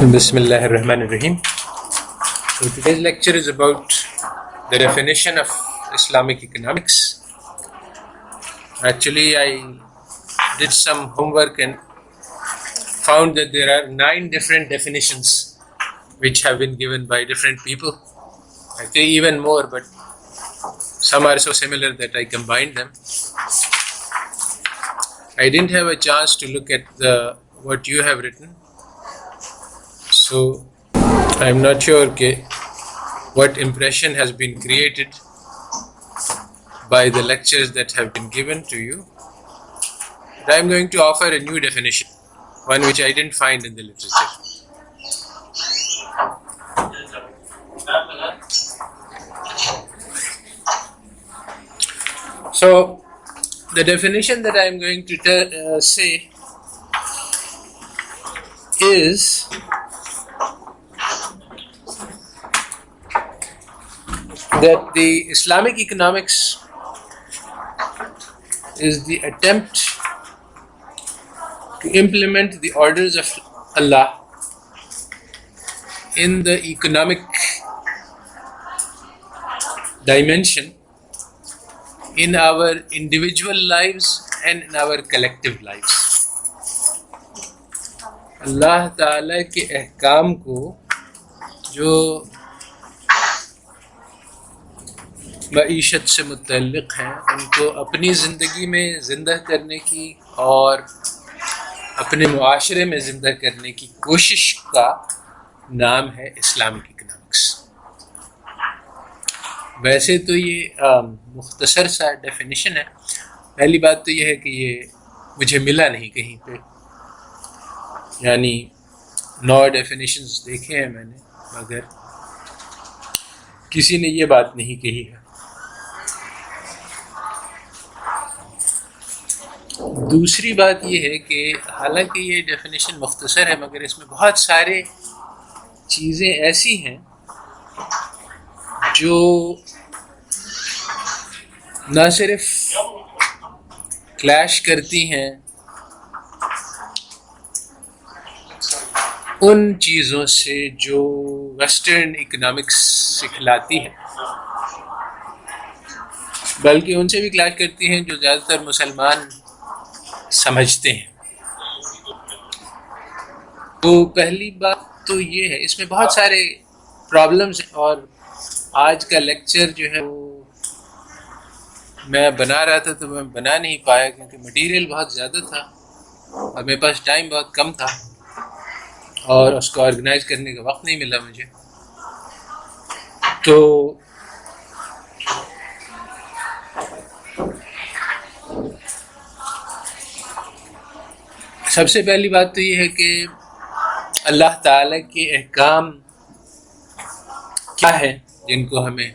Bismillah ar-Rahman ar-Rahim. So today's lecture is about the definition of Islamic economics. Actually, I did some homework and found that there are 9 different definitions which have been given by different people. Actually, even more, but some are so similar that I combined them. I didn't have a chance to look at what you have written. So I'm not sure what impression has been created by the lectures that have been given to you. But I'm going to offer a new definition, one which I didn't find in the literature. So the definition that I'm going to say is that the Islamic economics is the attempt to implement the orders of Allah in the economic dimension in our individual lives and in our collective lives. اللہ تعالیٰ کے احکام کو جو معیشت سے متعلق ہیں ان کو اپنی زندگی میں زندہ کرنے کی اور اپنے معاشرے میں زندہ کرنے کی کوشش کا نام ہے اسلامک اکنامکس. ویسے تو یہ مختصر سا ڈیفینیشن ہے. پہلی بات تو یہ ہے کہ یہ مجھے ملا نہیں کہیں پہ، یعنی 9 ڈیفینیشنز دیکھے ہیں میں نے مگر کسی نے یہ بات نہیں کہی ہے. دوسری بات یہ ہے کہ حالانکہ یہ ڈیفینیشن مختصر ہے مگر اس میں بہت سارے چیزیں ایسی ہیں جو نہ صرف کلیش کرتی ہیں ان چیزوں سے جو ویسٹرن اکنامکس سکھلاتی ہے، بلکہ ان سے بھی کلیش کرتی ہیں جو زیادہ تر مسلمان سمجھتے ہیں. تو پہلی بات تو یہ ہے، اس میں بہت سارے پرابلمز ہیں اور آج کا لیکچر جو ہے وہ میں بنا رہا تھا تو میں بنا نہیں پایا کیونکہ مٹیریل بہت زیادہ تھا اور میرے پاس ٹائم بہت کم تھا اور اس کو آرگنائز کرنے کا وقت نہیں ملا مجھے. تو سب سے پہلی بات تو یہ ہے کہ اللہ تعالیٰ کے احکام کیا ہیں جن کو ہمیں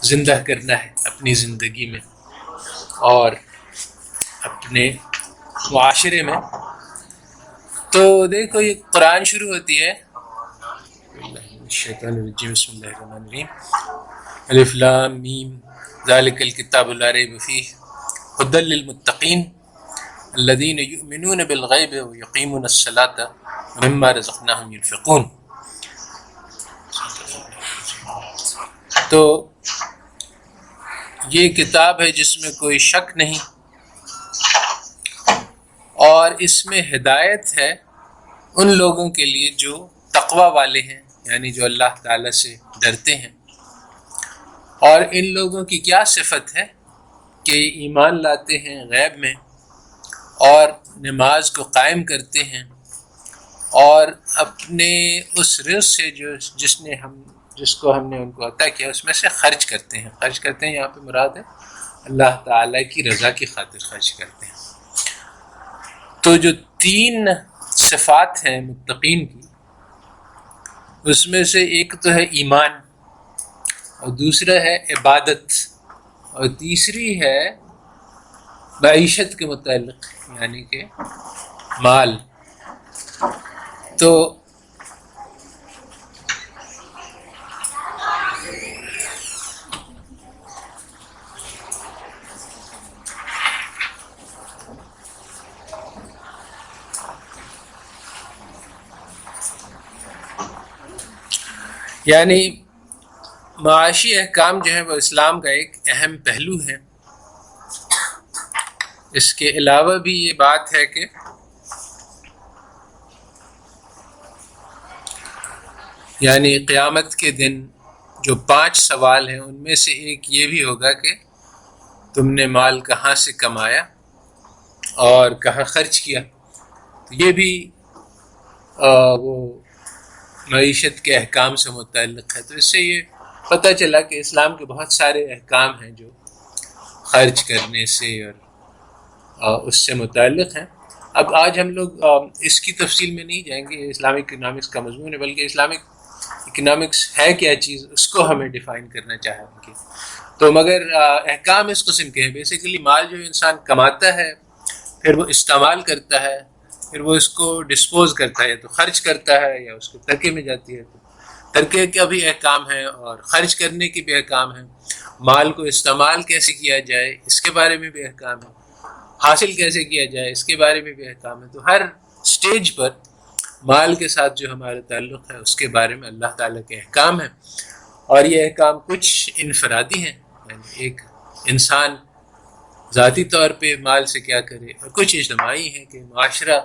زندہ کرنا ہے اپنی زندگی میں اور اپنے معاشرے میں. تو دیکھو یہ قرآن شروع ہوتی ہے الشیطان الرجیم بسم اللہ الرحمن الرحیم الف لام میم ذالک الکتاب لا ریب فیہ ھدی للمتقین الذین یؤمنون بالغیب ویقیمون الصلاۃ ومما رزقناہم ینفقون. تو یہ کتاب ہے جس میں کوئی شک نہیں اور اس میں ہدایت ہے ان لوگوں کے لیے جو تقوی والے ہیں، یعنی جو اللہ تعالیٰ سے ڈرتے ہیں. اور ان لوگوں کی کیا صفت ہے کہ ایمان لاتے ہیں غیب میں اور نماز کو قائم کرتے ہیں اور اپنے اس رزق سے جس کو ہم نے ان کو عطا کیا اس میں سے خرچ کرتے ہیں. خرچ کرتے ہیں یہاں پہ مراد ہے اللہ تعالیٰ کی رضا کی خاطر خرچ کرتے ہیں. تو جو 3 صفات ہیں متقین کی، اس میں سے ایک تو ہے ایمان اور دوسرا ہے عبادت اور تیسری ہے معیشت کے متعلق یعنی کہ مال. تو یعنی معاشی احکام جو ہے وہ اسلام کا ایک اہم پہلو ہے۔ اس کے علاوہ بھی یہ بات ہے کہ یعنی قیامت کے دن جو 5 سوال ہیں ان میں سے ایک یہ بھی ہوگا کہ تم نے مال کہاں سے کمایا اور کہاں خرچ کیا۔ تو یہ بھی وہ معیشت کے احکام سے متعلق ہے۔ تو اس سے یہ پتہ چلا کہ اسلام کے بہت سارے احکام ہیں جو خرچ کرنے سے اور اس سے متعلق ہیں۔ اب آج ہم لوگ اس کی تفصیل میں نہیں جائیں گے، اسلامک اکنامکس کا مضمون ہے، بلکہ اسلامک اکنامکس ہے کیا چیز اس کو ہمیں ڈیفائن کرنا چاہیں گے۔ تو مگر احکام اس قسم کے ہیں، بیسیکلی مال جو انسان کماتا ہے پھر وہ استعمال کرتا ہے، پھر وہ اس کو ڈسپوز کرتا ہے، یا تو خرچ کرتا ہے یا اس کو ترکے میں جاتی ہے۔ تو ترکے کا بھی احکام ہے اور خرچ کرنے کے بھی احکام ہیں۔ مال کو استعمال کیسے کیا جائے اس کے بارے میں بھی احکام ہے، حاصل کیسے کیا جائے اس کے بارے میں بھی احکام ہے۔ تو ہر سٹیج پر مال کے ساتھ جو ہمارا تعلق ہے اس کے بارے میں اللہ تعالیٰ کے احکام ہیں، اور یہ احکام کچھ انفرادی ہیں، یعنی ایک انسان ذاتی طور پہ مال سے کیا کرے، اور کچھ اجتماعی ہیں کہ معاشرہ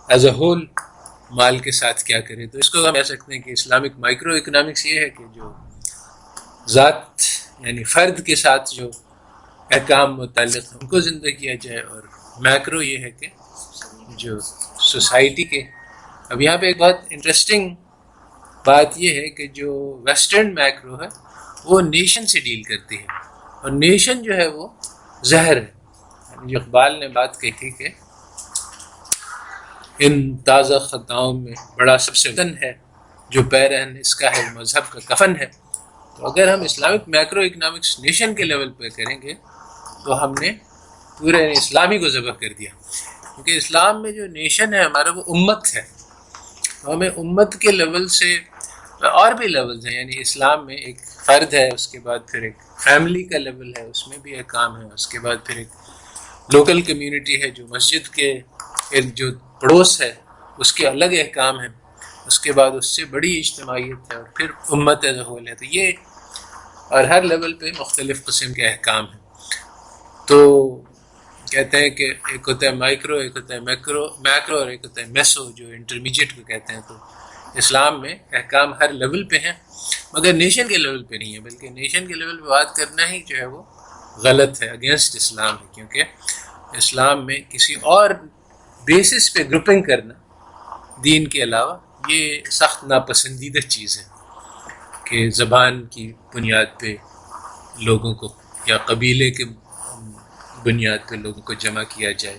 ایز اے ہول مال کے ساتھ کیا کرے۔ تو اس کو ہم کہہ سکتے ہیں کہ اسلامک مائکرو اکنامکس یہ ہے کہ جو ذات یعنی فرد کے ساتھ جو احکام متعلق ہیں ان کو زندہ کیا جائے، اور میکرو یہ ہے کہ جو سوسائٹی کے۔ اب یہاں پہ ایک بہت انٹرسٹنگ بات یہ ہے کہ جو ویسٹرن میکرو ہے وہ نیشن سے ڈیل کرتی ہے، اور نیشن جو ہے وہ زہر ہے۔ جو اقبال نے بات کہی تھی کہ ان تازہ خطاؤں میں بڑا سب سے وطن ہے، جو پیرہن اس کا ہے مذہب کا کفن ہے۔ تو اگر ہم اسلامک میکرو اکنامکس نیشن کے لیول پہ کریں گے تو ہم نے پورے اسلامی کو ذبح کر دیا، کیونکہ اسلام میں جو نیشن ہے ہمارا وہ امت ہے۔ تو ہمیں امت کے لیول سے اور بھی لیولز ہیں، یعنی اسلام میں ایک فرد ہے، اس کے بعد پھر ایک فیملی کا لیول ہے، اس میں بھی احکام ہے، اس کے بعد پھر ایک لوکل کمیونٹی ہے جو مسجد کے جو پڑوس ہے اس کے الگ احکام ہیں، اس کے بعد اس سے بڑی اجتماعیت ہے، اور پھر امت ایز اے ہول ہے۔ تو یہ اور ہر لیول پہ مختلف قسم کے احکام ہیں۔ تو کہتے ہیں کہ ایک ہوتا ہے مائکرو، ایک ہوتا ہے میکرو اور ایک ہوتا ہے میسو جو انٹرمیڈیٹ کو کہتے ہیں۔ تو اسلام میں احکام ہر لیول پہ ہیں، مگر نیشن کے لیول پہ نہیں ہے، بلکہ نیشن کے لیول پہ بات کرنا ہی جو ہے وہ غلط ہے، اگینسٹ اسلام ہے، کیونکہ اسلام میں کسی اور بیسس پہ گروپنگ کرنا دین کے علاوہ یہ سخت ناپسندیدہ چیز ہے کہ زبان کی بنیاد پہ لوگوں کو یا قبیلے کے بنیاد پہ لوگوں کو جمع کیا جائے۔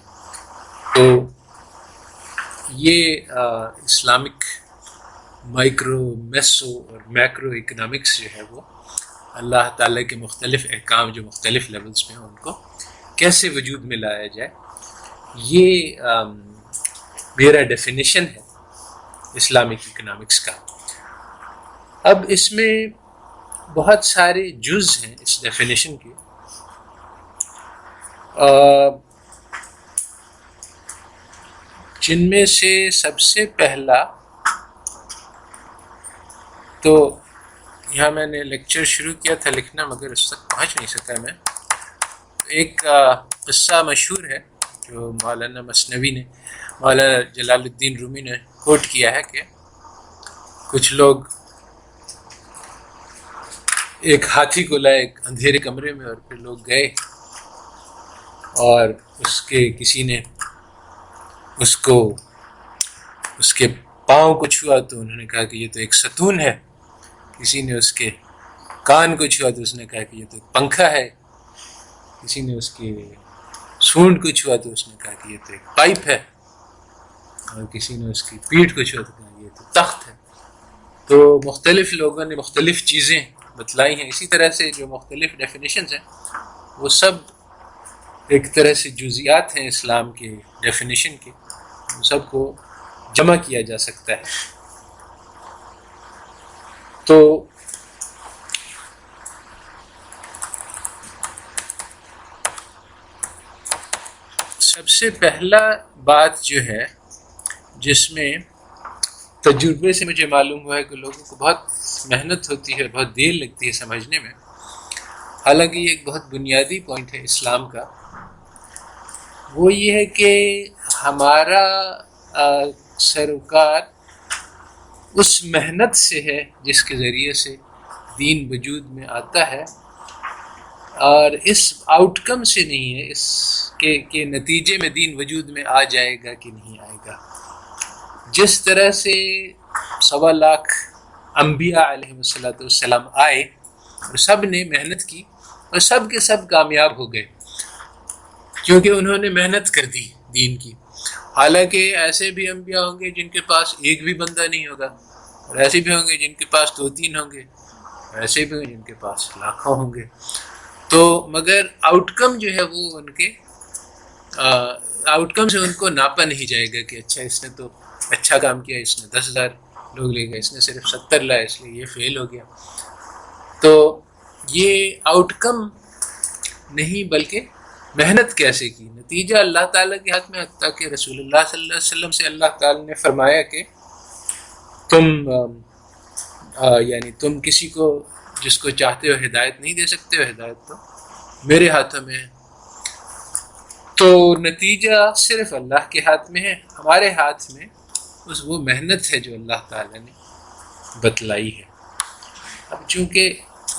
تو یہ اسلامک مائکرو، میسو اور میکرو اکنامکس جو ہے وہ اللہ تعالیٰ کے مختلف احکام جو مختلف لیولز پہ ہیں ان کو کیسے وجود میں لایا جائے، یہ میرا ڈیفینیشن ہے اسلامک اکنامکس کا۔ اب اس میں بہت سارے جز ہیں اس ڈیفینیشن کے، جن میں سے سب سے پہلا تو یہاں میں نے لیکچر شروع کیا تھا لکھنا مگر اس تک پہنچ نہیں سکا میں۔ ایک قصہ مشہور ہے جو مولانا مثنوی نے، مولانا جلال الدین رومی نے کوٹ کیا ہے کہ کچھ لوگ ایک ہاتھی کو لائے ایک اندھیرے کمرے میں، اور پھر لوگ گئے اور اس کے کسی نے اس کے پاؤں کو چھوا تو انہوں نے کہا کہ یہ تو ایک ستون ہے، کسی نے اس کے کان کو چھوا تو اس نے کہا کہ یہ تو ایک پنکھا ہے، کسی نے اس کے سونڈ کو چھوا تو اس نے کہا کہ یہ تو ایک پائپ ہے، اور کسی نے اس کی پیٹھ کو چھوا تو کہا یہ تو تخت ہے۔ تو مختلف لوگوں نے مختلف چیزیں بتلائی ہیں۔ اسی طرح سے جو مختلف ڈیفینیشنز ہیں وہ سب ایک طرح سے جزیات ہیں اسلام کے ڈیفینیشن کے، ان سب کو جمع کیا جا سکتا ہے۔ تو سب سے پہلا بات جو ہے جس میں تجربے سے مجھے معلوم ہوا ہے کہ لوگوں کو بہت محنت ہوتی ہے، بہت دیر لگتی ہے سمجھنے میں، حالانکہ یہ ایک بہت بنیادی پوائنٹ ہے اسلام کا۔ وہ یہ ہے کہ ہمارا سروکار اس محنت سے ہے جس کے ذریعے سے دین وجود میں آتا ہے، اور اس آؤٹ کم سے نہیں ہے، اس کے نتیجے میں دین وجود میں آ جائے گا کہ نہیں آئے گا۔ جس طرح سے 1.25 لاکھ انبیاء علیہ السلام آئے اور سب نے محنت کی اور سب کے سب کامیاب ہو گئے، کیونکہ انہوں نے محنت کر دی دین کی۔ حالانکہ ایسے بھی انبیاء ہوں گے جن کے پاس ایک بھی بندہ نہیں ہوگا، اور ایسے بھی ہوں گے جن کے پاس 2-3 ہوں گے، اور ایسے بھی ہوں گے جن کے پاس لاکھوں ہوں گے۔ تو مگر آؤٹ کم جو ہے وہ ان کے آؤٹ کم سے ان کو ناپا نہیں جائے گا کہ اچھا اس نے تو اچھا کام کیا، اس نے 10,000 لوگ لے گئے، اس نے صرف 70 لائے، اس لیے یہ فیل ہو گیا۔ تو یہ آؤٹ کم نہیں بلکہ محنت کیسے کی، نتیجہ اللہ تعالیٰ کے ہاتھ میں، حتیٰ کہ رسول اللہ صلی اللہ علیہ وسلم سے اللہ تعالیٰ نے فرمایا کہ تم کسی کو جس کو چاہتے ہو ہدایت نہیں دے سکتے ہو، ہدایت تو میرے ہاتھوں میں ہے۔ تو نتیجہ صرف اللہ کے ہاتھ میں ہے، ہمارے ہاتھ میں وہ محنت ہے جو اللہ تعالیٰ نے بتلائی ہے۔ اب چونکہ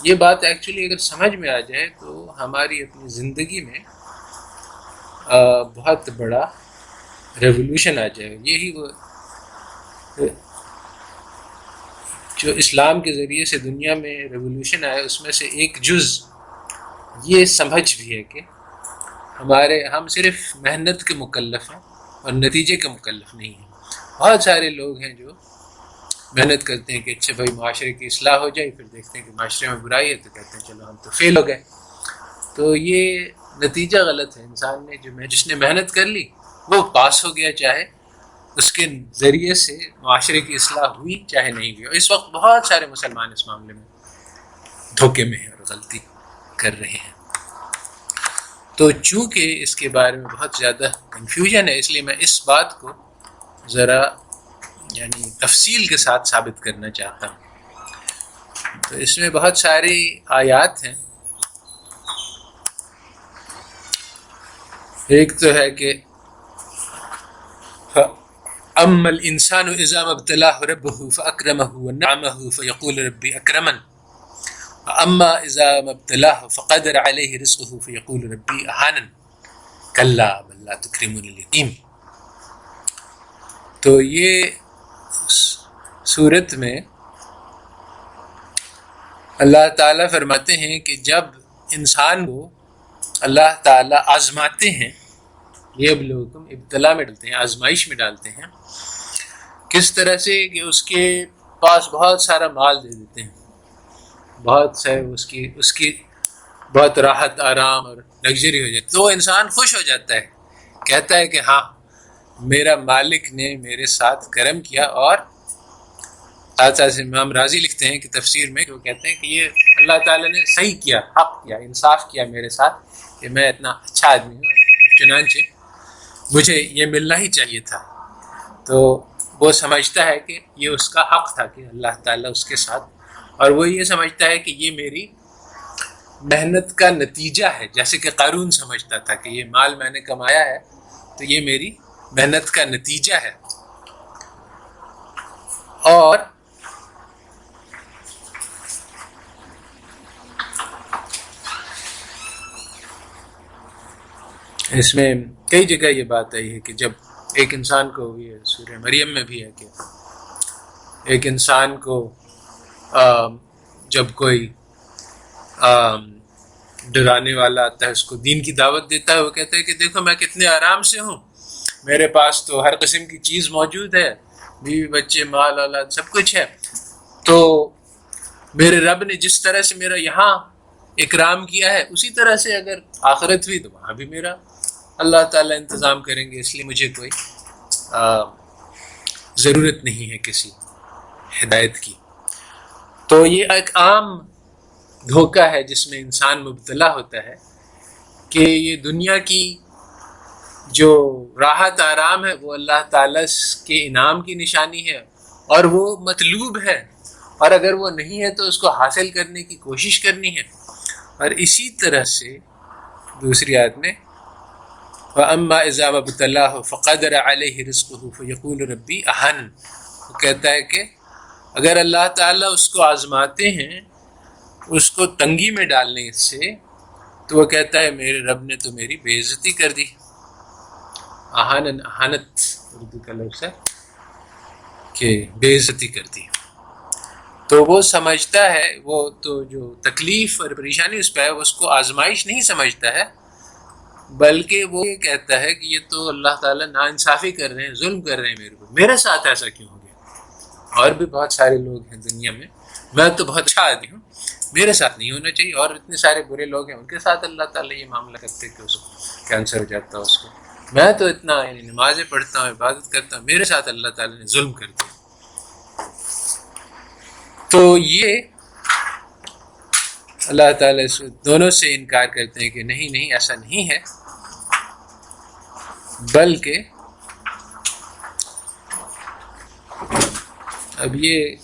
یہ بات ایکچولی اگر سمجھ میں آ جائے تو ہماری اپنی زندگی میں بہت بڑا ریولوشن آ جائے۔ یہی وہ جو اسلام کے ذریعے سے دنیا میں ریولوشن آیا، اس میں سے ایک جز یہ سمجھ بھی ہے کہ ہم صرف محنت کے مکلف ہیں اور نتیجے کے مکلف نہیں ہیں۔ بہت سارے لوگ ہیں جو محنت کرتے ہیں کہ اچھا بھائی معاشرے کی اصلاح ہو جائے، پھر دیکھتے ہیں کہ معاشرے میں برائی ہے تو کہتے ہیں چلو ہم تو فیل ہو گئے۔ تو یہ نتیجہ غلط ہے۔ انسان نے جس نے محنت کر لی وہ پاس ہو گیا، چاہے اس کے ذریعے سے معاشرے کی اصلاح ہوئی چاہے نہیں ہوئی۔ اور اس وقت بہت سارے مسلمان اس معاملے میں دھوکے میں ہیں اور غلطی کر رہے ہیں۔ تو چونکہ اس کے بارے میں بہت زیادہ کنفیوژن ہے، اس لیے میں اس بات کو ذرا تفصیل کے ساتھ ثابت کرنا چاہتا ہوں۔ تو اس میں بہت ساری آیات ہیں۔ ایک تو ہے کہ اما الانسان اذا ما ابتلاه ربه فاکرمه ونعمه فيقول ربي اکرمن واما اذا ما ابتلاه فقدر عليه رزقه فيقول ربي اهانن كلا بل لا تكرمون اليتيم۔ تو یہ سورت میں اللہ تعالیٰ فرماتے ہیں کہ جب انسان کو اللہ تعالیٰ آزماتے ہیں، یہ اب لوگ ابتلا میں ڈالتے ہیں، آزمائش میں ڈالتے ہیں، کس طرح سے کہ اس کے پاس بہت سارا مال دے دیتے ہیں، بہت سے اس کی بہت راحت آرام اور لگژری ہو جاتی، تو وہ انسان خوش ہو جاتا ہے، کہتا ہے کہ ہاں میرا مالک نے میرے ساتھ کرم کیا۔ اور ساتھ امام راضی لکھتے ہیں کہ تفسیر میں وہ کہتے ہیں کہ یہ اللہ تعالیٰ نے صحیح کیا، حق کیا، انصاف کیا میرے ساتھ کہ میں اتنا اچھا آدمی ہوں، چنانچہ مجھے یہ ملنا ہی چاہیے تھا۔ تو وہ سمجھتا ہے کہ یہ اس کا حق تھا کہ اللہ تعالیٰ اس کے ساتھ، اور وہ یہ سمجھتا ہے کہ یہ میری محنت کا نتیجہ ہے، جیسے کہ قارون سمجھتا تھا کہ یہ مال میں نے کمایا ہے تو یہ میری محنت کا نتیجہ ہے۔ اور اس میں کئی جگہ یہ بات آئی ہے کہ جب ایک انسان کو، یہ سورہ مریم میں بھی ہے کہ ایک انسان کو جب کوئی ڈرانے والا آتا ہے، اس کو دین کی دعوت دیتا ہے، وہ کہتا ہے کہ دیکھو میں کتنے آرام سے ہوں، میرے پاس تو ہر قسم کی چیز موجود ہے، بیوی بچے مال اولاد سب کچھ ہے، تو میرے رب نے جس طرح سے میرا یہاں اکرام کیا ہے اسی طرح سے اگر آخرت ہوئی تو وہاں بھی میرا اللہ تعالیٰ انتظام کریں گے، اس لیے مجھے کوئی ضرورت نہیں ہے کسی ہدایت کی۔ تو یہ ایک عام دھوکہ ہے جس میں انسان مبتلا ہوتا ہے کہ یہ دنیا کی جو راحت آرام ہے وہ اللہ تعالیٰ کے انعام کی نشانی ہے، اور وہ مطلوب ہے، اور اگر وہ نہیں ہے تو اس کو حاصل کرنے کی کوشش کرنی ہے۔ اور اسی طرح سے دوسری آیت میں وَأَمَّا إِذَا مَا ابْتَلَاهُ فَقَدَرَ عَلَيْهِ رِزْقُهُ فَيَقُولُ رَبِّي أَهَنَ، وہ کہتا ہے کہ اگر اللہ تعالیٰ اس کو آزماتے ہیں اس کو تنگی میں ڈالنے سے، تو وہ کہتا ہے میرے رب نے تو میری بے عزتی کر دی۔ اہانن، اہانت اردو کا لفظ ہے کہ بے عزتی کر دی۔ تو وہ سمجھتا ہے، وہ تو جو تکلیف اور پریشانی اس پہ ہے اس کو آزمائش نہیں سمجھتا ہے، بلکہ وہ یہ کہتا ہے کہ یہ تو اللہ تعالیٰ ناانصافی کر رہے ہیں، ظلم کر رہے ہیں میرے کو، میرے ساتھ ایسا کیوں ہو گیا؟ اور بھی بہت سارے لوگ ہیں دنیا میں تو بہت اچھا آدمی ہوں، میرے ساتھ نہیں ہونا چاہیے، اور اتنے سارے برے لوگ ہیں ان کے ساتھ اللہ تعالیٰ یہ معاملہ کرتے کہ اس کو کینسر ہو جاتا ہے اس کو، میں تو اتنا نمازیں پڑھتا ہوں، عبادت کرتا ہوں، میرے ساتھ اللہ تعالیٰ نے ظلم کر دیا۔ تو یہ اللہ تعالیٰ دونوں سے انکار کرتے ہیں کہ نہیں ایسا نہیں ہے، بلکہ اب یہ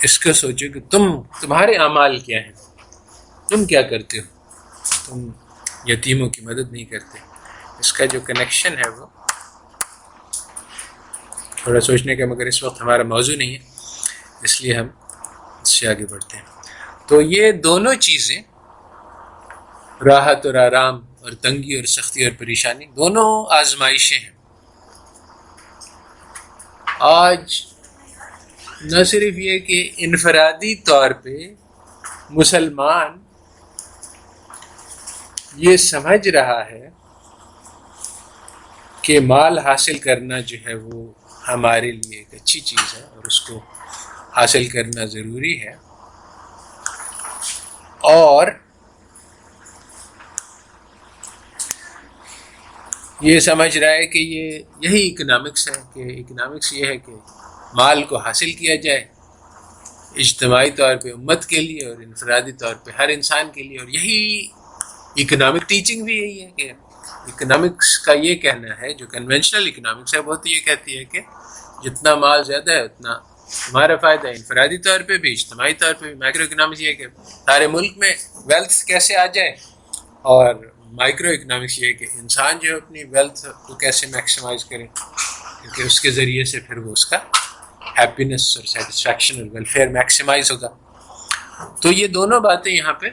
اس کو سوچو کہ تمہارے اعمال کیا ہیں، تم کیا کرتے ہو، تم یتیموں کی مدد نہیں کرتے۔ اس کا جو کنیکشن ہے وہ تھوڑا سوچنے کا، مگر اس وقت ہمارا موضوع نہیں ہے اس لیے ہم اس سے آگے بڑھتے ہیں۔ تو یہ دونوں چیزیں، راحت اور آرام اور تنگی اور سختی اور پریشانی، دونوں آزمائشیں ہیں۔ آج نہ صرف یہ کہ انفرادی طور پہ مسلمان یہ سمجھ رہا ہے کہ مال حاصل کرنا جو ہے وہ ہمارے لیے ایک اچھی چیز ہے اور اس کو حاصل کرنا ضروری ہے، اور یہ سمجھ رہا ہے کہ یہی اکنامکس ہے، کہ اکنامکس یہ ہے کہ مال کو حاصل کیا جائے اجتماعی طور پہ امت کے لیے اور انفرادی طور پہ ہر انسان کے لیے، اور یہی اکنامک ٹیچنگ بھی یہی ہے کہ اکنامکس کا یہ کہنا ہے، جو کنونشنل اکنامکس ہے وہ تو یہ کہتی ہے کہ جتنا مال زیادہ ہے اتنا تمہارا فائدہ ہے، انفرادی طور پہ بھی اجتماعی طور پہ بھی۔ مائکرو اکنامکس یہ ہے کہ سارے ملک میں ویلتھ کیسے آ جائے، اور مائکرو اکنامکس یہ ہے کہ انسان جو اپنی ویلتھ کو کیسے میکسیمائز کرے، کیونکہ اس کے ذریعے سے پھر وہ اس کا ہیپینس اور سیٹسفیکشن اور ویلفیئر میکسیمائز ہوگا۔ تو یہ دونوں باتیں یہاں پہ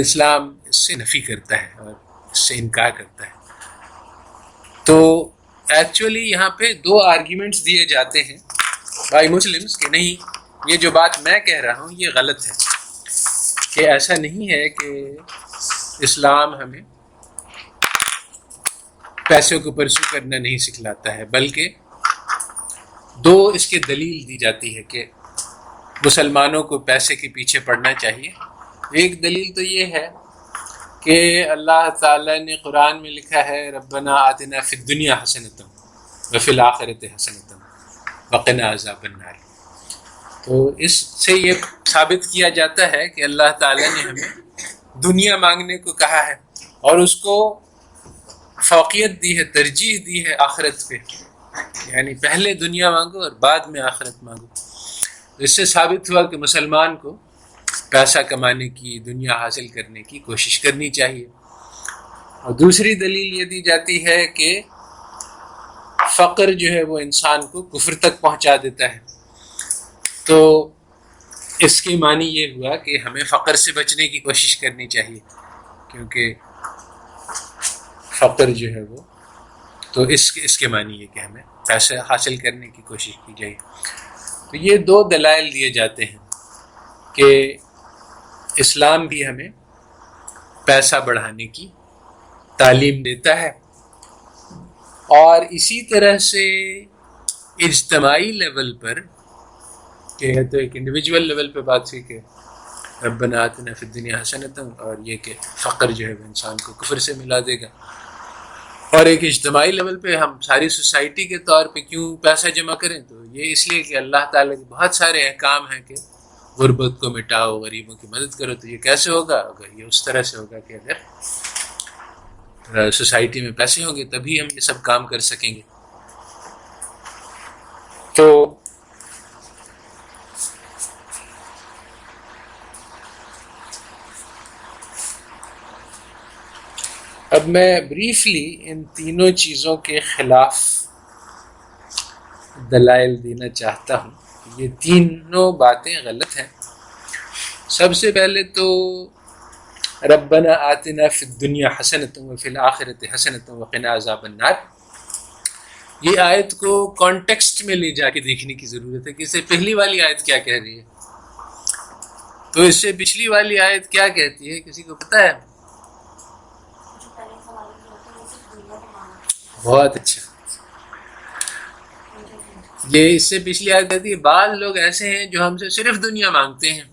اسلام اس سے نفی کرتا ہے اور اس سے انکار کرتا ہے۔ تو ایکچولی یہاں پہ دو آرگیومنٹس دیے جاتے ہیں بائی مسلمس کہ نہیں، یہ جو بات میں کہہ رہا ہوں یہ غلط ہے، کہ ایسا نہیں ہے کہ اسلام ہمیں پیسوں کو پرسو کرنا نہیں سکھلاتا ہے، بلکہ دو اس کے دلیل دی جاتی ہے کہ مسلمانوں کو پیسے کے پیچھے پڑنا چاہیے۔ ایک دلیل تو یہ ہے کہ اللہ تعالیٰ نے قرآن میں لکھا ہے ربنا آتنا فی الدنیا حسنۃ وفی الآخرۃ حسنۃ وقنا عذاب النار۔ تو اس سے یہ ثابت کیا جاتا ہے کہ اللہ تعالیٰ نے ہمیں دنیا مانگنے کو کہا ہے اور اس کو فوقیت دی ہے، ترجیح دی ہے آخرت پہ، یعنی پہلے دنیا مانگو اور بعد میں آخرت مانگو۔ اس سے ثابت ہوا کہ مسلمان کو پیسہ کمانے کی، دنیا حاصل کرنے کی کوشش کرنی چاہیے۔ اور دوسری دلیل یہ دی جاتی ہے کہ فقر جو ہے وہ انسان کو کفر تک پہنچا دیتا ہے۔ تو اس کی معنی یہ ہوا کہ ہمیں فقر سے بچنے کی کوشش کرنی چاہیے، کیونکہ فقر جو ہے وہ، تو اس کے معنی یہ کہ ہمیں پیسہ حاصل کرنے کی کوشش کی جائے۔ تو یہ دو دلائل دیے جاتے ہیں کہ اسلام بھی ہمیں پیسہ بڑھانے کی تعلیم دیتا ہے، اور اسی طرح سے اجتماعی لیول پر، کہ تو ایک انڈیویجول لیول پہ بات ہوئی کہ ربنا آتنا فی الدنیا حسنۃ، اور یہ کہ فقر جو ہے وہ انسان کو کفر سے ملا دے گا، اور ایک اجتماعی لیول پہ ہم ساری سوسائٹی کے طور پہ کیوں پیسہ جمع کریں، تو یہ اس لیے کہ اللہ تعالیٰ کے بہت سارے احکام ہیں کہ غربت کو مٹاؤ، غریبوں کی مدد کرو۔ تو یہ کیسے ہوگا؟ اگر یہ اس طرح سے ہوگا کہ اگر سوسائٹی میں پیسے ہوں گے تبھی ہم یہ سب کام کر سکیں گے۔ تو اب میں بریفلی ان تینوں چیزوں کے خلاف دلائل دینا چاہتا ہوں. یہ تینوں باتیں غلط ہیں. سب سے پہلے تو ربنا آتنا فی الدنیا حسنۃ وفی الآخرۃ حسنۃ وقنا عذاب النار. یہ آیت کو کانٹیکسٹ میں لے جا کے دیکھنے کی ضرورت ہے کہ اس سے پہلی والی آیت کیا کہہ رہی ہے, تو اس سے پچھلی والی آیت کیا کہتی ہے, کسی کو پتہ ہے؟ بہت اچھا. یہ اس سے پچھلی آیت کہتی ہے بعض لوگ ایسے ہیں جو ہم سے صرف دنیا مانگتے ہیں,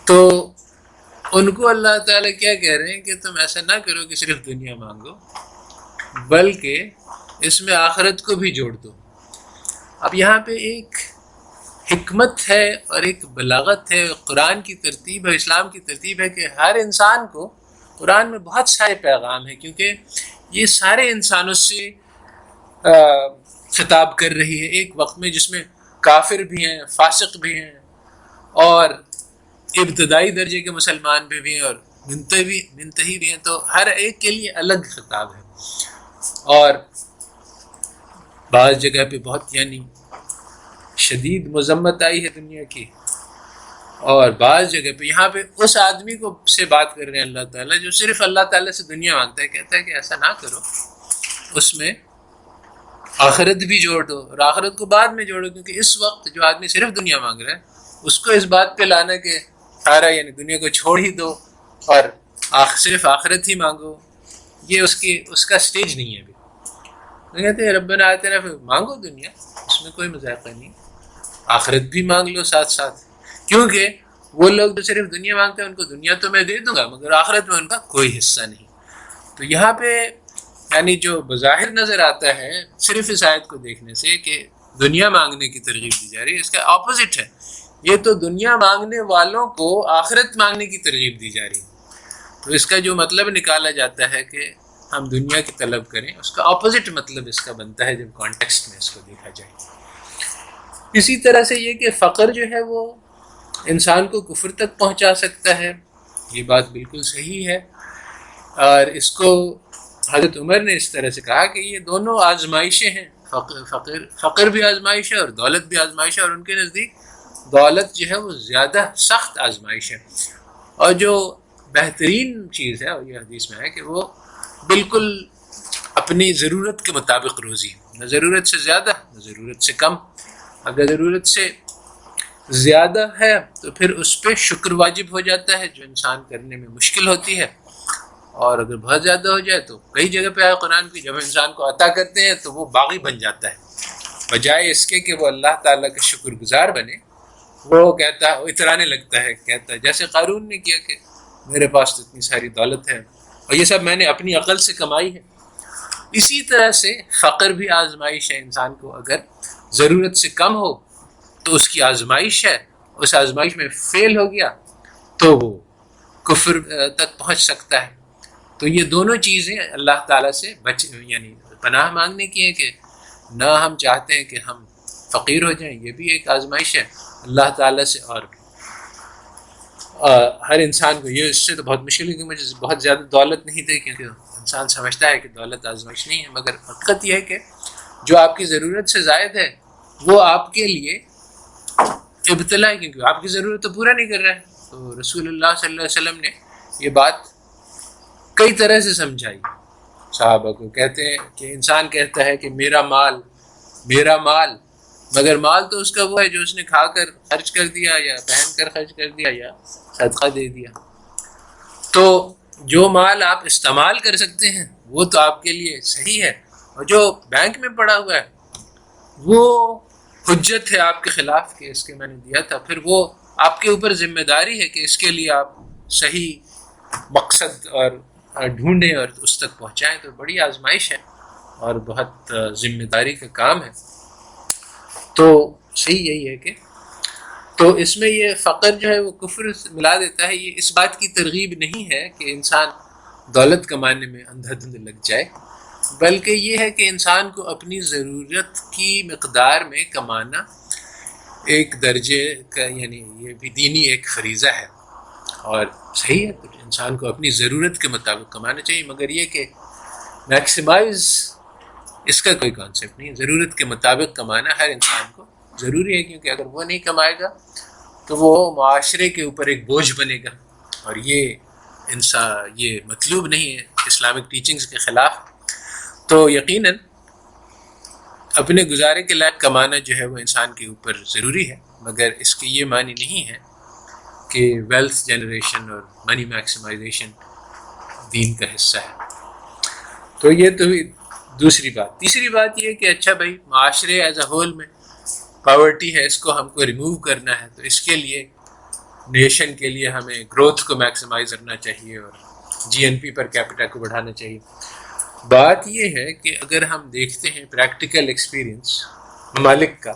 تو ان کو اللہ تعالیٰ کیا کہہ رہے ہیں کہ تم ایسا نہ کرو کہ صرف دنیا مانگو, بلکہ اس میں آخرت کو بھی جوڑ دو. اب یہاں پہ ایک حکمت ہے اور ایک بلاغت ہے, قرآن کی ترتیب ہے, اسلام کی ترتیب ہے کہ ہر انسان کو قرآن میں بہت سارے پیغام ہیں, کیونکہ یہ سارے انسانوں سے خطاب کر رہی ہے ایک وقت میں جس میں کافر بھی ہیں, فاسق بھی ہیں, اور ابتدائی درجے کے مسلمان بھی ہیں, اور منتہی بھی ہیں. تو ہر ایک کے لیے الگ خطاب ہے, اور بعض جگہ پہ بہت یعنی شدید مذمت آئی ہے دنیا کی, اور بعض جگہ پہ یہاں پہ اس آدمی کو سے بات کر رہے ہیں اللہ تعالیٰ جو صرف اللہ تعالیٰ سے دنیا مانگتا ہے, کہتا ہے کہ ایسا نہ کرو, اس میں آخرت بھی جوڑ دو, اور آخرت کو بعد میں جوڑو, کیونکہ اس وقت جو آدمی صرف دنیا مانگ رہا ہے اس کو اس بات پہ لانا کہ سارا یعنی دنیا کو چھوڑ ہی دو اور صرف آخرت ہی مانگو, یہ اس کا سٹیج نہیں ہے ابھی. تو کہتے ہیں ربنا آتنا مانگو دنیا, اس میں کوئی مذاق نہیں, آخرت بھی مانگ لو ساتھ ساتھ, کیونکہ وہ لوگ جو صرف دنیا مانگتے ہیں ان کو دنیا تو میں دے دوں گا مگر آخرت میں ان کا کوئی حصہ نہیں. تو یہاں پہ یعنی جو بظاہر نظر آتا ہے صرف اس آیت کو دیکھنے سے کہ دنیا مانگنے کی ترغیب دی جا رہی ہے, اس کا اپوزٹ ہے. یہ تو دنیا مانگنے والوں کو آخرت مانگنے کی ترغیب دی جا رہی ہے. تو اس کا جو مطلب نکالا جاتا ہے کہ ہم دنیا کی طلب کریں, اس کا اپوزٹ مطلب اس کا بنتا ہے جب کانٹیکسٹ میں اس کو دیکھا جائے. اسی طرح سے یہ کہ فقر جو ہے وہ انسان کو کفر تک پہنچا سکتا ہے, یہ بات بالکل صحیح ہے, اور اس کو حضرت عمر نے اس طرح سے کہا کہ یہ دونوں آزمائشیں ہیں, فقر بھی آزمائش ہے اور دولت بھی آزمائش ہے, اور ان کے نزدیک دولت جو ہے وہ زیادہ سخت آزمائش ہے, اور جو بہترین چیز ہے, اور یہ حدیث میں ہے کہ وہ بالکل اپنی ضرورت کے مطابق روزی, نہ ضرورت سے زیادہ نہ ضرورت سے کم. اگر ضرورت سے زیادہ ہے تو پھر اس پہ شکر واجب ہو جاتا ہے جو انسان کرنے میں مشکل ہوتی ہے, اور اگر بہت زیادہ ہو جائے تو کئی جگہ پہ آیا قرآن کی جب انسان کو عطا کرتے ہیں تو وہ باغی بن جاتا ہے, بجائے اس کے کہ وہ اللہ تعالیٰ کا شکر گزار بنے, وہ کہتا ہے, وہ اترانے لگتا ہے, کہتا ہے جیسے قارون نے کیا کہ میرے پاس تو اتنی ساری دولت ہے اور یہ سب میں نے اپنی عقل سے کمائی ہے. اسی طرح سے فقر بھی آزمائش ہے, انسان کو اگر ضرورت سے کم ہو تو اس کی آزمائش ہے, اس آزمائش میں فیل ہو گیا تو وہ کفر تک پہنچ سکتا ہے. تو یہ دونوں چیزیں اللہ تعالیٰ سے یعنی پناہ مانگنے کی ہیں کہ نہ ہم چاہتے ہیں کہ ہم فقیر ہو جائیں, یہ بھی ایک آزمائش ہے اللہ تعالیٰ سے, اور ہر انسان کو یہ اس سے تو بہت مشکل ہے کہ مجھے بہت زیادہ دولت نہیں دے, کیونکہ انسان سمجھتا ہے کہ دولت آزمائش نہیں ہے, مگر حقیقت یہ ہے کہ جو آپ کی ضرورت سے زائد ہے وہ آپ کے لیے ابتلا ہے, کیونکہ آپ کی ضرورت تو پورا نہیں کر رہا ہے. تو رسول اللہ صلی اللہ علیہ وسلم نے یہ بات کئی طرح سے سمجھائی صحابہ کو. کہتے ہیں کہ انسان کہتا ہے کہ میرا مال, مگر مال تو اس کا وہ ہے جو اس نے کھا کر خرچ کر دیا یا پہن کر خرچ کر دیا یا صدقہ دے دیا. تو جو مال آپ استعمال کر سکتے ہیں وہ تو آپ کے لیے صحیح ہے, اور جو بینک میں پڑا ہوا ہے وہ حجت ہے آپ کے خلاف کہ اس کے میں نے دیا تھا, پھر وہ آپ کے اوپر ذمہ داری ہے کہ اس کے لیے آپ صحیح مقصد اور ڈھونڈیں اور اس تک پہنچائیں. تو بڑی آزمائش ہے اور بہت ذمہ داری کا کام ہے. تو صحیح یہی ہے کہ تو اس میں یہ فقر جو ہے وہ کفر ملا دیتا ہے. یہ اس بات کی ترغیب نہیں ہے کہ انسان دولت کمانے میں اندھا دھند لگ جائے, بلکہ یہ ہے کہ انسان کو اپنی ضرورت کی مقدار میں کمانا ایک درجے کا، یعنی یہ بھی دینی ایک فریضہ ہے اور صحیح ہے، تو انسان کو اپنی ضرورت کے مطابق کمانا چاہیے، مگر یہ کہ میکسیمائز اس کا کوئی کانسیپٹ نہیں ہے۔ ضرورت کے مطابق کمانا ہر انسان کو ضروری ہے، کیونکہ اگر وہ نہیں کمائے گا تو وہ معاشرے کے اوپر ایک بوجھ بنے گا، اور یہ مطلوب نہیں ہے، اسلامک ٹیچنگز کے خلاف۔ تو یقیناً اپنے گزارے کے لائق کمانا جو ہے وہ انسان کے اوپر ضروری ہے، مگر اس کے یہ معنی نہیں ہے کہ ویلتھ جنریشن اور منی میکسیمائزیشن دین کا حصہ ہے۔ تو یہ تو دوسری بات۔ تیسری بات یہ کہ اچھا بھائی، معاشرے ایز اے ہول میں پاورٹی ہے، اس کو ہم کو ریموو کرنا ہے، تو اس کے لیے نیشن کے لیے ہمیں گروتھ کو میکسیمائز کرنا چاہیے اور جی این پی پر کیپٹا کو بڑھانا چاہیے۔ بات یہ ہے کہ اگر ہم دیکھتے ہیں پریکٹیکل ایکسپیرئنس ممالک کا،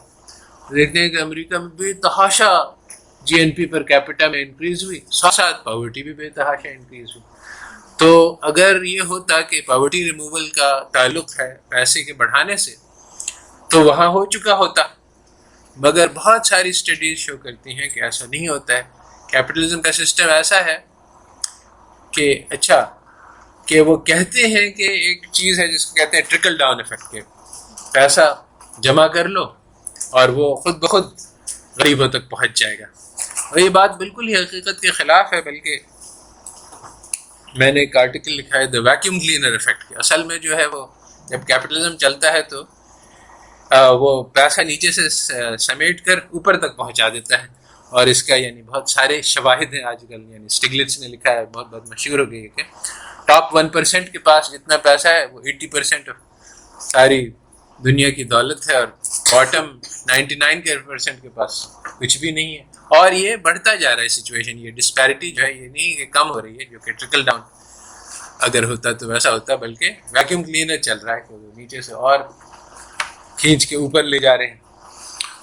دیکھتے ہیں کہ امریکہ میں بے تحاشا جی این پی پر کیپٹا میں انکریز ہوئی، ساتھ ساتھ پاورٹی بھی بے تحاشا انکریز ہوئی۔ تو اگر یہ ہوتا کہ پاورٹی ریموول کا تعلق ہے پیسے کے بڑھانے سے تو وہاں ہو چکا ہوتا، مگر بہت ساری اسٹڈیز شو کرتی ہیں کہ ایسا نہیں ہوتا ہے۔ کیپٹلزم کا سسٹم ایسا ہے کہ اچھا کہ وہ کہتے ہیں کہ ایک چیز ہے جس کو کہتے ہیں ٹرکل ڈاؤن ایفیکٹ، کے پیسہ جمع کر لو اور وہ خود بخود غریبوں تک پہنچ جائے گا، اور یہ بات بالکل ہی حقیقت کے خلاف ہے۔ بلکہ میں نے ایک آرٹیکل لکھا ہے دا ویکیوم کلینر ایفیکٹ، اصل میں جو ہے وہ جب کیپٹلزم چلتا ہے تو وہ پیسہ نیچے سے سمیٹ کر اوپر تک پہنچا دیتا ہے، اور اس کا یعنی بہت سارے شواہد ہیں آج کل، یعنی اسٹیگلٹس نے لکھا ہے، بہت مشہور ہو گئی ہے کہ ٹاپ 1% کے پاس جتنا پیسہ ہے وہ 80% ساری دنیا کی دولت ہے، اور باٹم 99% کے پاس کچھ بھی نہیں ہے، اور یہ بڑھتا جا رہا ہے سچویشن۔ یہ ڈسپیرٹی جو ہے یہ نہیں کہ کم ہو رہی ہے، جو کہ ٹرکل ڈاؤن اگر ہوتا تو ویسا ہوتا، بلکہ ویکیوم کلینر چل رہا ہے کہ وہ نیچے سے اور کھینچ کے اوپر لے جا رہے ہیں۔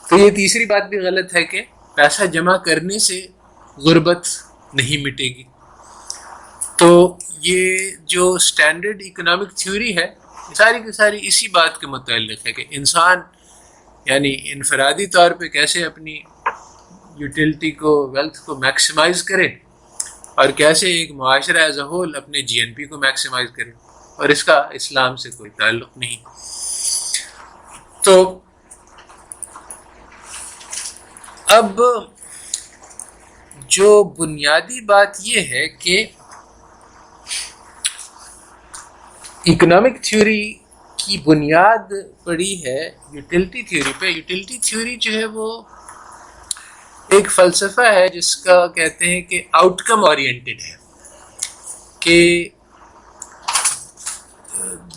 تو یہ تیسری بات بھی غلط ہے کہ پیسہ جمع کرنے سے غربت نہیں مٹے گی۔ تو یہ جو اسٹینڈرڈ اکنامک تھیوری ہے ساری کی ساری اسی بات کے متعلق ہے کہ انسان یعنی انفرادی طور پہ کیسے اپنی یوٹیلٹی کو، ویلتھ کو میکسیمائز کرے، اور کیسے ایک معاشرہ ایز اے ہول اپنے جی این پی کو میکسیمائز کرے، اور اس کا اسلام سے کوئی تعلق نہیں۔ تو اب جو بنیادی بات یہ ہے کہ اکنامک تھیوری کی بنیاد پڑی ہے یوٹیلٹی تھیوری پہ۔ یوٹیلٹی تھیوری جو ہے وہ ایک فلسفہ ہے جس کا کہتے ہیں کہ آؤٹ کم اورینٹڈ ہے، کہ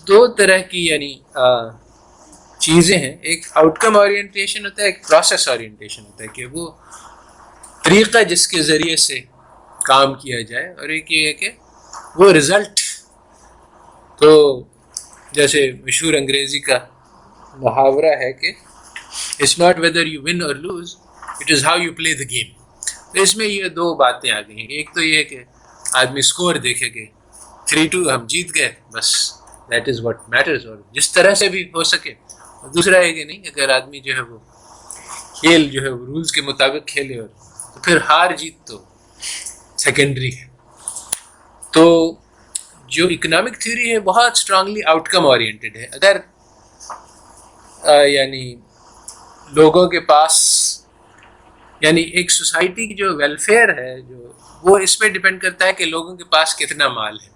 دو طرح کی یعنی چیزیں ہیں، ایک آؤٹ کم اورینٹیشن ہوتا ہے، ایک پروسیس اورینٹیشن ہوتا ہے، کہ وہ طریقہ جس کے ذریعے سے کام کیا جائے، اور ایک یہ ہے کہ وہ رزلٹ۔ تو جیسے مشہور انگریزی کا محاورہ ہے کہ it's not whether you win or lose, it is how you play the game. تو اس میں یہ دو باتیں آ گئی ہیں، ایک تو یہ ہے کہ آدمی اسکور دیکھے کہ 3-2 ہم جیت گئے، بس دیٹ از واٹ میٹرز، اور جس طرح سے بھی ہو سکے۔ اور دوسرا ہے کہ نہیں، اگر آدمی جو ہے وہ کھیل جو ہے وہ رولز کے مطابق کھیلے، اور تو پھر ہار جیت تو سیکنڈری ہے۔ تو جو اکنامک تھیوری ہے بہت اسٹرانگلی آؤٹ کم اورینٹڈ ہے۔ اگر یعنی لوگوں کے پاس یعنی ایک سوسائٹی کی جو ویلفیئر ہے جو وہ اس پہ ڈیپینڈ کرتا ہے کہ لوگوں کے پاس کتنا مال ہے،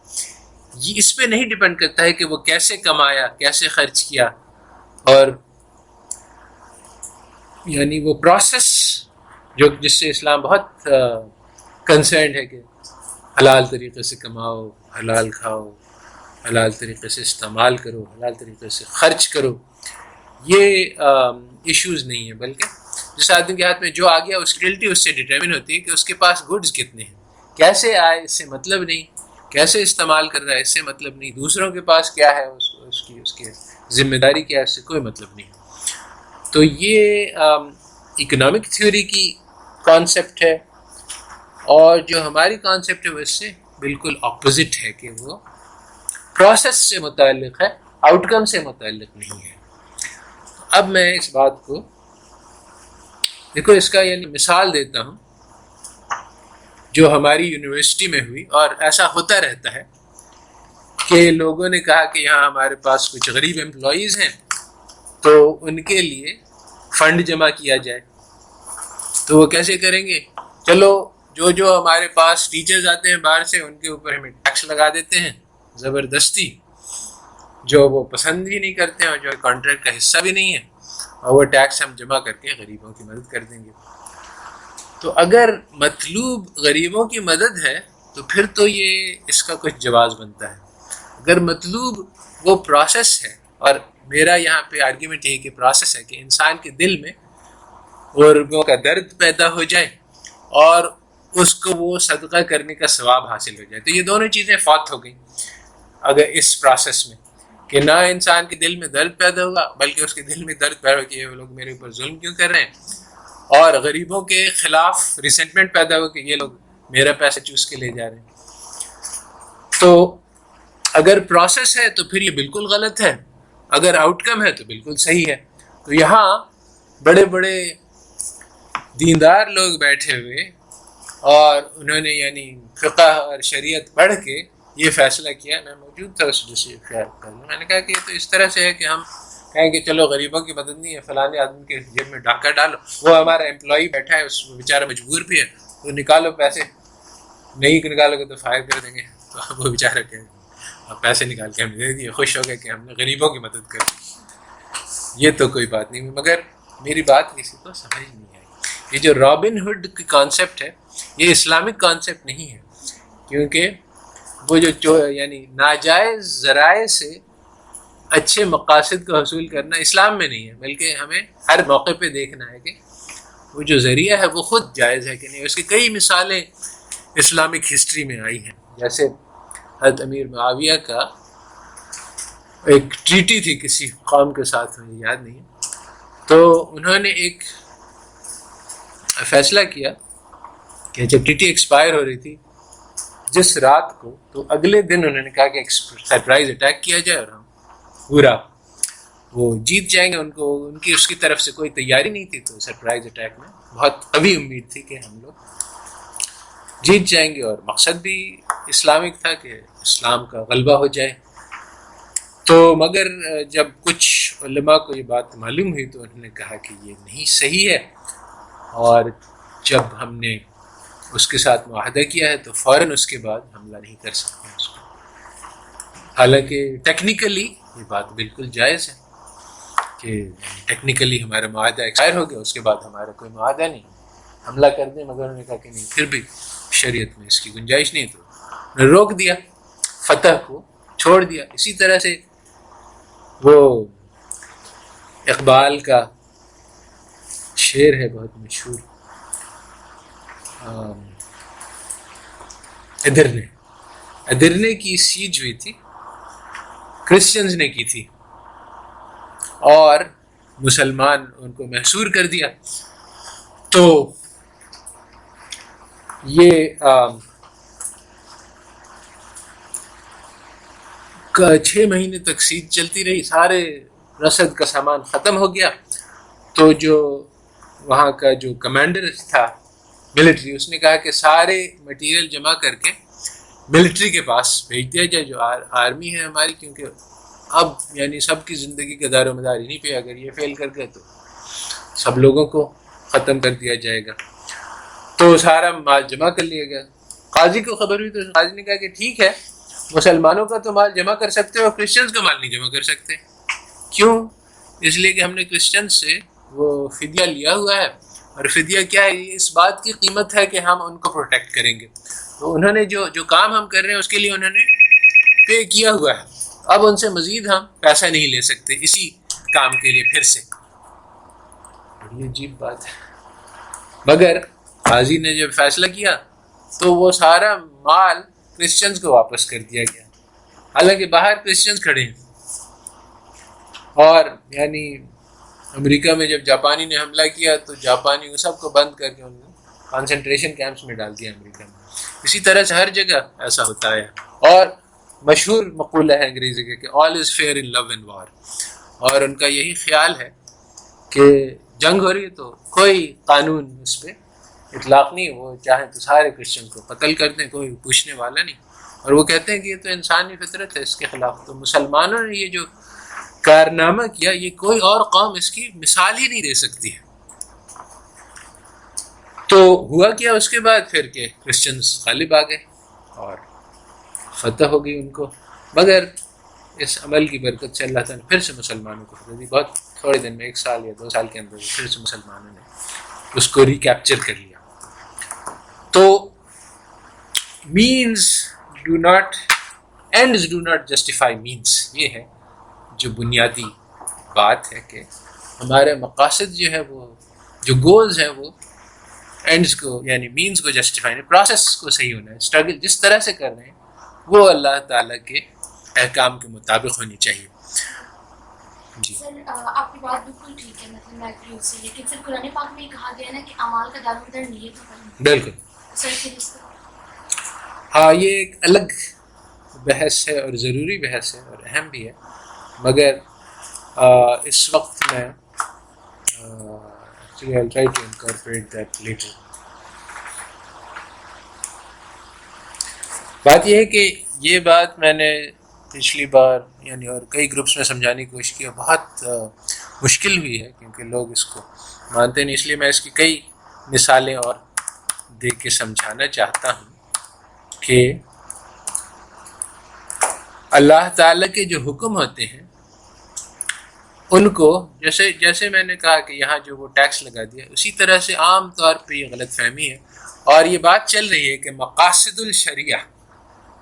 یہ اس پہ نہیں ڈیپینڈ کرتا ہے کہ وہ کیسے کمایا، کیسے خرچ کیا، اور یعنی وہ پروسیس جو جس سے اسلام بہت کنسرنڈ ہے کہ حلال طریقے سے کماؤ، حلال کھاؤ، حلال طریقے سے استعمال کرو، حلال طریقے سے خرچ کرو، یہ ایشوز نہیں ہیں، بلکہ جس آدمی کے ہاتھ میں جو آ گیا اس کی ریلٹی اس سے ڈٹرمن ہوتی ہے کہ اس کے پاس گڈز کتنے ہیں، کیسے آئے اس سے مطلب نہیں، کیسے استعمال کر رہا ہے اس سے مطلب نہیں، دوسروں کے پاس کیا ہے اس کی ذمہ داری کیا ہے اس سے کوئی مطلب نہیں۔ تو یہ اکنامک تھیوری کی کانسیپٹ ہے، اور جو ہماری کانسیپٹ ہے وہ اس سے بالکل اپوزٹ ہے کہ وہ پروسیس سے متعلق ہے، آؤٹ کم سے متعلق نہیں ہے۔ اب میں اس بات کو دیکھو، اس کا یعنی مثال دیتا ہوں جو ہماری یونیورسٹی میں ہوئی، اور ایسا ہوتا رہتا ہے کہ لوگوں نے کہا کہ یہاں ہمارے پاس کچھ غریب امپلائیز ہیں تو ان کے لیے فنڈ جمع کیا جائے۔ تو وہ کیسے کریں گے؟ چلو جو ہمارے پاس ٹیچرز آتے ہیں باہر سے، ان کے اوپر ہمیں ٹیکس لگا دیتے ہیں زبردستی، جو وہ پسند بھی نہیں کرتے ہیں اور جو کانٹریکٹ کا حصہ بھی نہیں ہے، اور وہ ٹیکس ہم جمع کر کے غریبوں کی مدد کر دیں گے۔ تو اگر مطلوب غریبوں کی مدد ہے تو پھر تو یہ اس کا کچھ جواز بنتا ہے۔ اگر مطلوب وہ پروسیس ہے، اور میرا یہاں پہ آرگیومنٹ یہ کہ پروسیس ہے کہ انسان کے دل میں غریبوں کا درد پیدا ہو جائے اور اس کو وہ صدقہ کرنے کا ثواب حاصل ہو جائے، تو یہ دونوں چیزیں فوت ہو گئیں اگر اس پروسیس میں، کہ نہ انسان کے دل میں درد پیدا ہوا بلکہ اس کے دل میں درد پیدا ہو کہ وہ لوگ میرے اوپر ظلم کیوں کر رہے ہیں، اور غریبوں کے خلاف ریسنٹمنٹ پیدا ہو کہ یہ لوگ میرا پیسہ چوس کے لے جا رہے ہیں۔ تو اگر پروسیس ہے تو پھر یہ بالکل غلط ہے، اگر آؤٹ کم ہے تو بالکل صحیح ہے۔ تو یہاں بڑے بڑے دیندار لوگ بیٹھے ہوئے اور انہوں نے یعنی فقہ اور شریعت پڑھ کے یہ فیصلہ کیا، میں موجود تھا اس جیسے خیال کرنا، میں نے کہا کہ یہ تو اس طرح سے ہے کہ ہم کہیں کہ چلو غریبوں کی مدد نہیں ہے، فلانے آدمی کے جیب میں ڈاکہ ڈالو، وہ ہمارا امپلائی بیٹھا ہے، اس بیچارہ مجبور بھی ہے، تو نکالو پیسے، نہیں نکالو گے تو فائر کر دیں گے، تو وہ بیچارہ کہ پیسے نکال کے ہم نے دے دیے، خوش ہو گئے کہ ہم نے غریبوں کی مدد کر دی۔ یہ تو کوئی بات نہیں، مگر میری بات کسی کو سمجھ نہیں آئی۔ یہ جو رابن ہوڈ کی کانسیپٹ ہے یہ اسلامک کانسیپٹ نہیں ہے، کیونکہ وہ جو یعنی ناجائز ذرائع سے اچھے مقاصد کو حصول کرنا اسلام میں نہیں ہے، بلکہ ہمیں ہر موقع پہ دیکھنا ہے کہ وہ جو ذریعہ ہے وہ خود جائز ہے کہ نہیں۔ اس کی کئی مثالیں اسلامک ہسٹری میں آئی ہیں، جیسے حضرت امیر معاویہ کا ایک ٹریٹی تھی کسی قوم کے ساتھ، مجھے یاد نہیں ہے، تو انہوں نے ایک فیصلہ کیا کہ جب ٹریٹی ایکسپائر ہو رہی تھی جس رات کو، تو اگلے دن انہوں نے کہا کہ ایک سرپرائز اٹیک کیا جائے اور ہم پورا وہ جیت جائیں گے۔ ان کی اس کی طرف سے کوئی تیاری نہیں تھی، تو سرپرائز اٹیک میں بہت قوی امید تھی کہ ہم لوگ جیت جائیں گے، اور مقصد بھی اسلامک تھا کہ اسلام کا غلبہ ہو جائے۔ تو مگر جب کچھ علماء کو یہ بات معلوم ہوئی تو انہوں نے کہا کہ یہ نہیں صحیح ہے، اور جب ہم نے اس کے ساتھ معاہدہ کیا ہے تو فوراً اس کے بعد حملہ نہیں کر سکتے اس کو۔ حالانکہ ٹیکنیکلی یہ بات بالکل جائز ہے کہ ٹیکنیکلی ہمارا معاہدہ ایکسپائر ہو گیا، اس کے بعد ہمارا کوئی معاہدہ نہیں، حملہ کر دیں، مگر انہوں نے کہا کہ نہیں، پھر بھی شریعت میں اس کی گنجائش نہیں، تو انہوں نے روک دیا، فتح کو چھوڑ دیا۔ اسی طرح سے وہ اقبال کا شعر ہے بہت مشہور، ادرنے کی سیج ہوئی تھی، کرسچنز نے کی تھی، اور مسلمان ان کو محصور کر دیا۔ تو یہ 6 مہینے تک سیج چلتی رہی، سارے رسد کا سامان ختم ہو گیا، تو جو وہاں کا جو کمانڈر تھا ملٹری، اس نے کہا کہ سارے مٹیریل جمع کر کے ملٹری کے پاس بھیج دیا جائے، جو آرمی ہے ہماری، کیونکہ اب یعنی سب کی زندگی کا دار و مدار انہیں پہ، اگر یہ فیل کر گئے تو سب لوگوں کو ختم کر دیا جائے گا۔ تو سارا مال جمع کر لیا گیا۔ قاضی کو خبر ہوئی تو قاضی نے کہا کہ ٹھیک ہے، مسلمانوں کا تو مال جمع کر سکتے ہو، کرسچنز کا مال نہیں جمع کر سکتے۔ کیوں؟ اس لیے کہ ہم نے کرسچن سے وہ فدیہ لیا ہوا ہے، اور فدیہ کیا ہے؟ یہ اس بات کی قیمت ہے کہ ہم ان کو پروٹیکٹ کریں گے۔ تو انہوں نے جو کام ہم کر رہے ہیں اس کے لیے انہوں نے پے کیا ہوا ہے، اب ان سے مزید ہم پیسہ نہیں لے سکتے اسی کام کے لیے پھر سے۔ بڑی عجیب بات ہے، مگر قاضی نے جب فیصلہ کیا تو وہ سارا مال کرسچنز کو واپس کر دیا گیا، حالانکہ باہر کرسچنز کھڑے ہیں۔ اور یعنی امریکہ میں جب جاپانی نے حملہ کیا تو جاپانی کو سب کو بند کر کے انہوں نے کانسنٹریشن کیمپس میں ڈال دیا امریکہ میں۔ اسی طرح سے ہر جگہ ایسا ہوتا ہے، اور مشہور مقولہ ہے انگریزی کا کہ all is fair in love and war، اور ان کا یہی خیال ہے کہ جنگ ہو رہی ہے تو کوئی قانون اس پہ اطلاق نہیں، وہ چاہیں تو سارے کرسچن کو قتل کر دیں، کوئی پوچھنے والا نہیں، اور وہ کہتے ہیں کہ یہ تو انسانی فطرت ہے، اس کے خلاف تو مسلمانوں نے یہ جو کارنامہ کیا یہ کوئی اور قوم اس کی مثال ہی نہیں دے سکتی ہے۔ تو ہوا کیا اس کے بعد پھر کہ کرسچنز غالب آ گئے اور فتح ہو گئی ان کو، مگر اس عمل کی برکت سے اللہ تعالیٰ نے پھر سے مسلمانوں کو فتح دی، بہت تھوڑے دن میں 1 سال یا 2 سال کے اندر پھر سے مسلمانوں نے اس کو ریکیپچر کر لیا۔ تو means do not ends do not justify means, یہ ہے جو بنیادی بات ہے کہ ہمارے مقاصد جو ہے وہ جو گولز ہیں وہ اینڈز کو یعنی مینز کو جسٹیفائی نہیں، پروسیس کو صحیح ہونا ہے، اسٹرگل جس طرح سے کر رہے ہیں وہ اللہ تعالیٰ کے احکام کے مطابق ہونی چاہیے۔ جی سر آپ کی بات بالکل ٹھیک ہے، مطلب میں ایگری اس سے، لیکن سر قرآن پاک میں یہ کہا گیا ہے نا کہ اعمال کا دارالمدار نیت ہوتا ہے۔ بالکل سر پھر اس طرح ہاں، یہ ایک الگ بحث ہے اور ضروری بحث ہے اور اہم بھی ہے، مگر اس وقت میں I'll try to incorporate that later۔ بات یہ ہے کہ یہ بات میں نے پچھلی بار یعنی اور کئی گروپس میں سمجھانے کی کوشش کی، بہت مشکل ہوئی ہے کیونکہ لوگ اس کو مانتے نہیں، اس لیے میں اس کی کئی مثالیں اور دے کے سمجھانا چاہتا ہوں کہ اللہ تعالیٰ کے جو حکم ہوتے ہیں ان کو جیسے میں نے کہا کہ یہاں جو وہ ٹیکس لگا دیا، اسی طرح سے عام طور پہ یہ غلط فہمی ہے اور یہ بات چل رہی ہے کہ مقاصد الشریعہ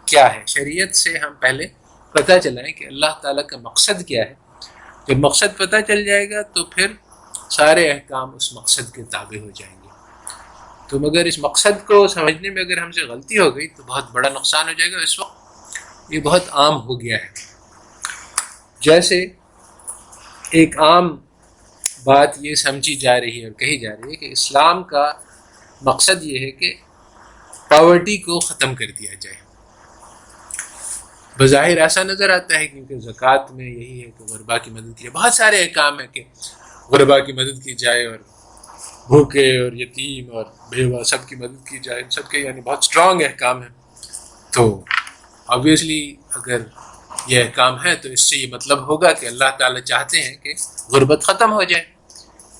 کیا ہے۔ شریعت سے ہم پہلے پتہ چلائیں کہ اللہ تعالیٰ کا مقصد کیا ہے، جب مقصد پتہ چل جائے گا تو پھر سارے احکام اس مقصد کے تابع ہو جائیں گے۔ تو مگر اس مقصد کو سمجھنے میں اگر ہم سے غلطی ہو گئی تو بہت بڑا نقصان ہو جائے گا۔ اس وقت یہ بہت عام ہو گیا ہے، جیسے ایک عام بات یہ سمجھی جا رہی ہے اور کہی جا رہی ہے کہ اسلام کا مقصد یہ ہے کہ پاورٹی کو ختم کر دیا جائے۔ بظاہر ایسا نظر آتا ہے کیونکہ زکوٰۃ میں یہی ہے کہ غربا کی مدد کی جائے، بہت سارے احکام ہیں کہ غربا کی مدد کی جائے اور بھوکے اور یتیم اور بیوہ سب کی مدد کی جائے، سب کے یعنی بہت اسٹرانگ احکام ہیں۔ تو آبویسلی اگر یہ احکام ہے تو اس سے یہ مطلب ہوگا کہ اللہ تعالیٰ چاہتے ہیں کہ غربت ختم ہو جائے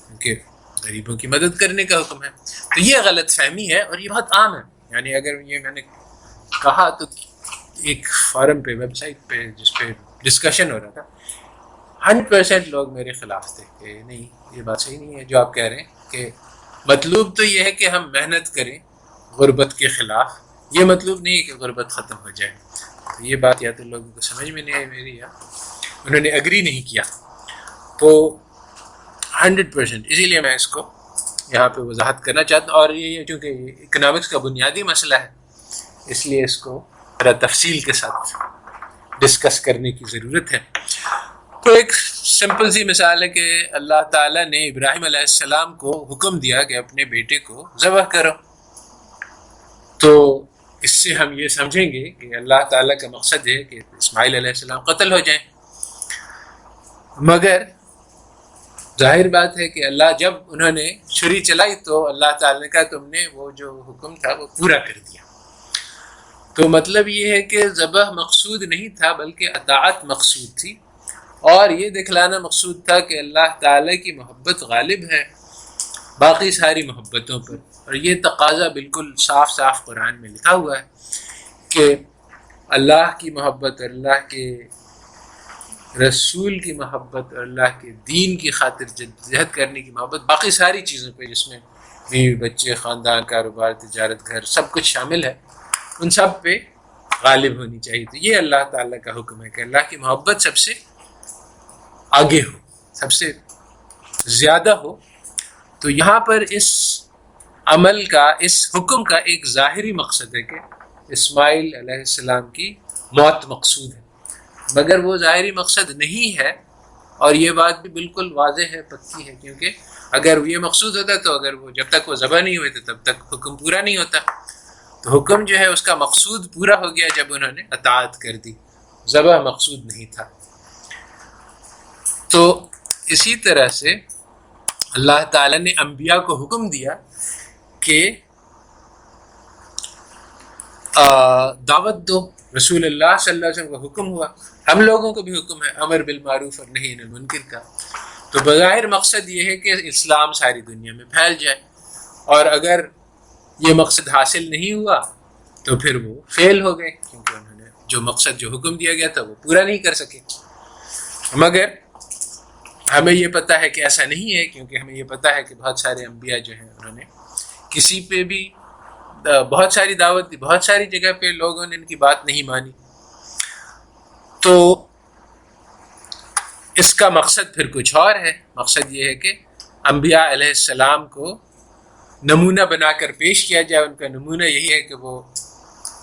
کیونکہ غریبوں کی مدد کرنے کا حکم ہے۔ تو یہ غلط فہمی ہے اور یہ بہت عام ہے، یعنی اگر یہ میں نے کہا تو ایک فارم پہ ویب سائٹ پہ جس پہ ڈسکشن ہو رہا تھا 100% لوگ میرے خلاف تھے کہ نہیں یہ بات صحیح نہیں ہے جو آپ کہہ رہے ہیں، کہ مطلوب تو یہ ہے کہ ہم محنت کریں غربت کے خلاف، یہ مطلب نہیں ہے کہ غربت ختم ہو جائے۔ تو یہ بات یا تو لوگوں کو سمجھ میں نہیں آئی میری، یا انہوں نے اگری نہیں کیا۔ تو 100% اسی لیے میں اس کو یہاں پہ وضاحت کرنا چاہتا ہوں، اور یہ چونکہ اکنامکس کا بنیادی مسئلہ ہے اس لیے اس کو ذرا تفصیل کے ساتھ ڈسکس کرنے کی ضرورت ہے۔ تو ایک سمپل سی مثال ہے کہ اللہ تعالیٰ نے ابراہیم علیہ السلام کو حکم دیا کہ اپنے بیٹے کو ذبح کرو، تو اس سے ہم یہ سمجھیں گے کہ اللہ تعالیٰ کا مقصد ہے کہ اسماعیل علیہ السلام قتل ہو جائیں، مگر ظاہر بات ہے کہ اللہ جب انہوں نے چھری چلائی تو اللہ تعالیٰ نے کہا تم نے وہ جو حکم تھا وہ پورا کر دیا۔ تو مطلب یہ ہے کہ ذبح مقصود نہیں تھا بلکہ اطاعت مقصود تھی، اور یہ دکھلانا مقصود تھا کہ اللہ تعالیٰ کی محبت غالب ہے باقی ساری محبتوں پر، اور یہ تقاضا بالکل صاف صاف قرآن میں لکھا ہوا ہے کہ اللہ کی محبت اور اللہ کے رسول کی محبت اور اللہ کے دین کی خاطر جدوجہد کرنے کی محبت باقی ساری چیزوں پہ، جس میں بیوی بچے خاندان کاروبار تجارت گھر سب کچھ شامل ہے، ان سب پہ غالب ہونی چاہیے۔ تو یہ اللہ تعالیٰ کا حکم ہے کہ اللہ کی محبت سب سے آگے ہو، سب سے زیادہ ہو۔ تو یہاں پر اس عمل کا اس حکم کا ایک ظاہری مقصد ہے کہ اسماعیل علیہ السلام کی موت مقصود ہے، مگر وہ ظاہری مقصد نہیں ہے، اور یہ بات بھی بالکل واضح ہے، پکی ہے، کیونکہ اگر یہ مقصود ہوتا تو اگر وہ جب تک وہ ذبح نہیں ہوئے تھے تب تک حکم پورا نہیں ہوتا۔ تو حکم جو ہے اس کا مقصود پورا ہو گیا جب انہوں نے اطاعت کر دی۔ ذبح مقصود نہیں تھا. تو اسی طرح سے اللہ تعالیٰ نے انبیاء کو حکم دیا کہ دعوت دو. رسول اللہ صلی اللہ علیہ وسلم کا حکم ہوا. ہم لوگوں کو بھی حکم ہے امر بالمعروف اور نہی عن المنکر کا. تو بظاہر مقصد یہ ہے کہ اسلام ساری دنیا میں پھیل جائے، اور اگر یہ مقصد حاصل نہیں ہوا تو پھر وہ فیل ہو گئے، کیونکہ انہوں نے جو مقصد جو حکم دیا گیا تھا وہ پورا نہیں کر سکے. مگر ہمیں یہ پتہ ہے کہ ایسا نہیں ہے، کیونکہ ہمیں یہ پتہ ہے کہ بہت سارے انبیاء جو ہیں انہوں نے کسی پہ بھی بہت ساری دعوت دی، بہت ساری جگہ پہ لوگوں نے ان کی بات نہیں مانی. تو اس کا مقصد پھر کچھ اور ہے. مقصد یہ ہے کہ انبیاء علیہ السلام کو نمونہ بنا کر پیش کیا جائے. ان کا نمونہ یہی ہے کہ وہ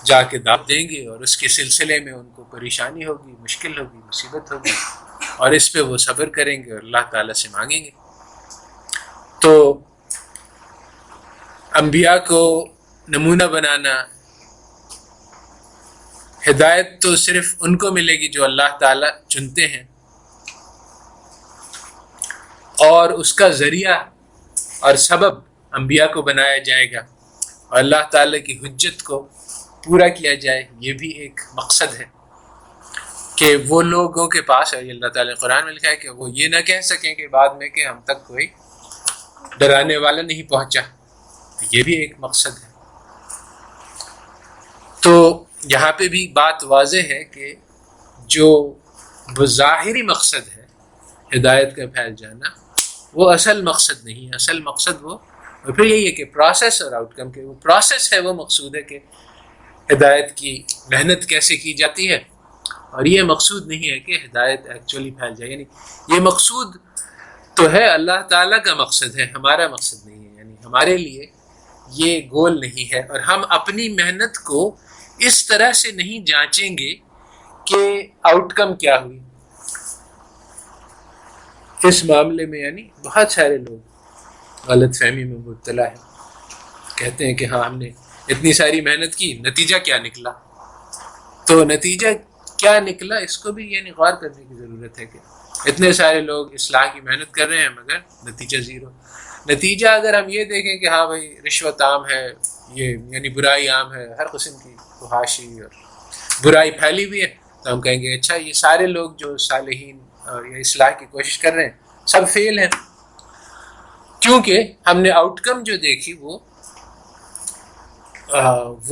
جا کے دعوت دیں گے اور اس کے سلسلے میں ان کو پریشانی ہوگی، مشکل ہوگی، مصیبت ہوگی، اور اس پہ وہ صبر کریں گے اور اللہ تعالیٰ سے مانگیں گے. تو انبیاء کو نمونہ بنانا، ہدایت تو صرف ان کو ملے گی جو اللہ تعالیٰ چنتے ہیں، اور اس کا ذریعہ اور سبب انبیاء کو بنایا جائے گا اور اللہ تعالیٰ کی حجت کو پورا کیا جائے. یہ بھی ایک مقصد ہے کہ وہ لوگوں کے پاس ہے. اللہ تعالیٰ قرآن میں لکھا ہے کہ وہ یہ نہ کہہ سکیں کہ بعد میں کہ ہم تک کوئی ڈرانے والا نہیں پہنچا. یہ بھی ایک مقصد ہے. تو یہاں پہ بھی بات واضح ہے کہ جو بظاہری مقصد ہے ہدایت کا پھیل جانا، وہ اصل مقصد نہیں ہے. اصل مقصد وہ اور پھر یہی ہے کہ پروسیس اور آؤٹ کم کے وہ پروسیس ہے، وہ مقصود ہے کہ ہدایت کی محنت کیسے کی جاتی ہے. اور یہ مقصود نہیں ہے کہ ہدایت ایکچولی پھیل جائے. یعنی یہ مقصود تو ہے، اللہ تعالیٰ کا مقصد ہے، ہمارا مقصد نہیں ہے. یعنی ہمارے لیے یہ گول نہیں ہے، اور ہم اپنی محنت کو اس طرح سے نہیں جانچیں گے کہ آؤٹ کم کیا ہوئی. اس معاملے میں یعنی بہت سارے لوگ غلط فہمی میں مبتلا ہیں. کہتے ہیں کہ ہاں ہم نے اتنی ساری محنت کی، نتیجہ کیا نکلا؟ تو نتیجہ کیا نکلا اس کو بھی یعنی غور کرنے کی ضرورت ہے کہ اتنے سارے لوگ اصلاح کی محنت کر رہے ہیں مگر نتیجہ زیرو. نتیجہ اگر ہم یہ دیکھیں کہ ہاں بھائی رشوت عام ہے، یہ یعنی برائی عام ہے، ہر قسم کی فحاشی اور برائی پھیلی ہوئی ہے، تو ہم کہیں گے اچھا یہ سارے لوگ جو صالحین یا اصلاح کی کوشش کر رہے ہیں سب فیل ہیں، کیونکہ ہم نے آؤٹ کم جو دیکھی وہ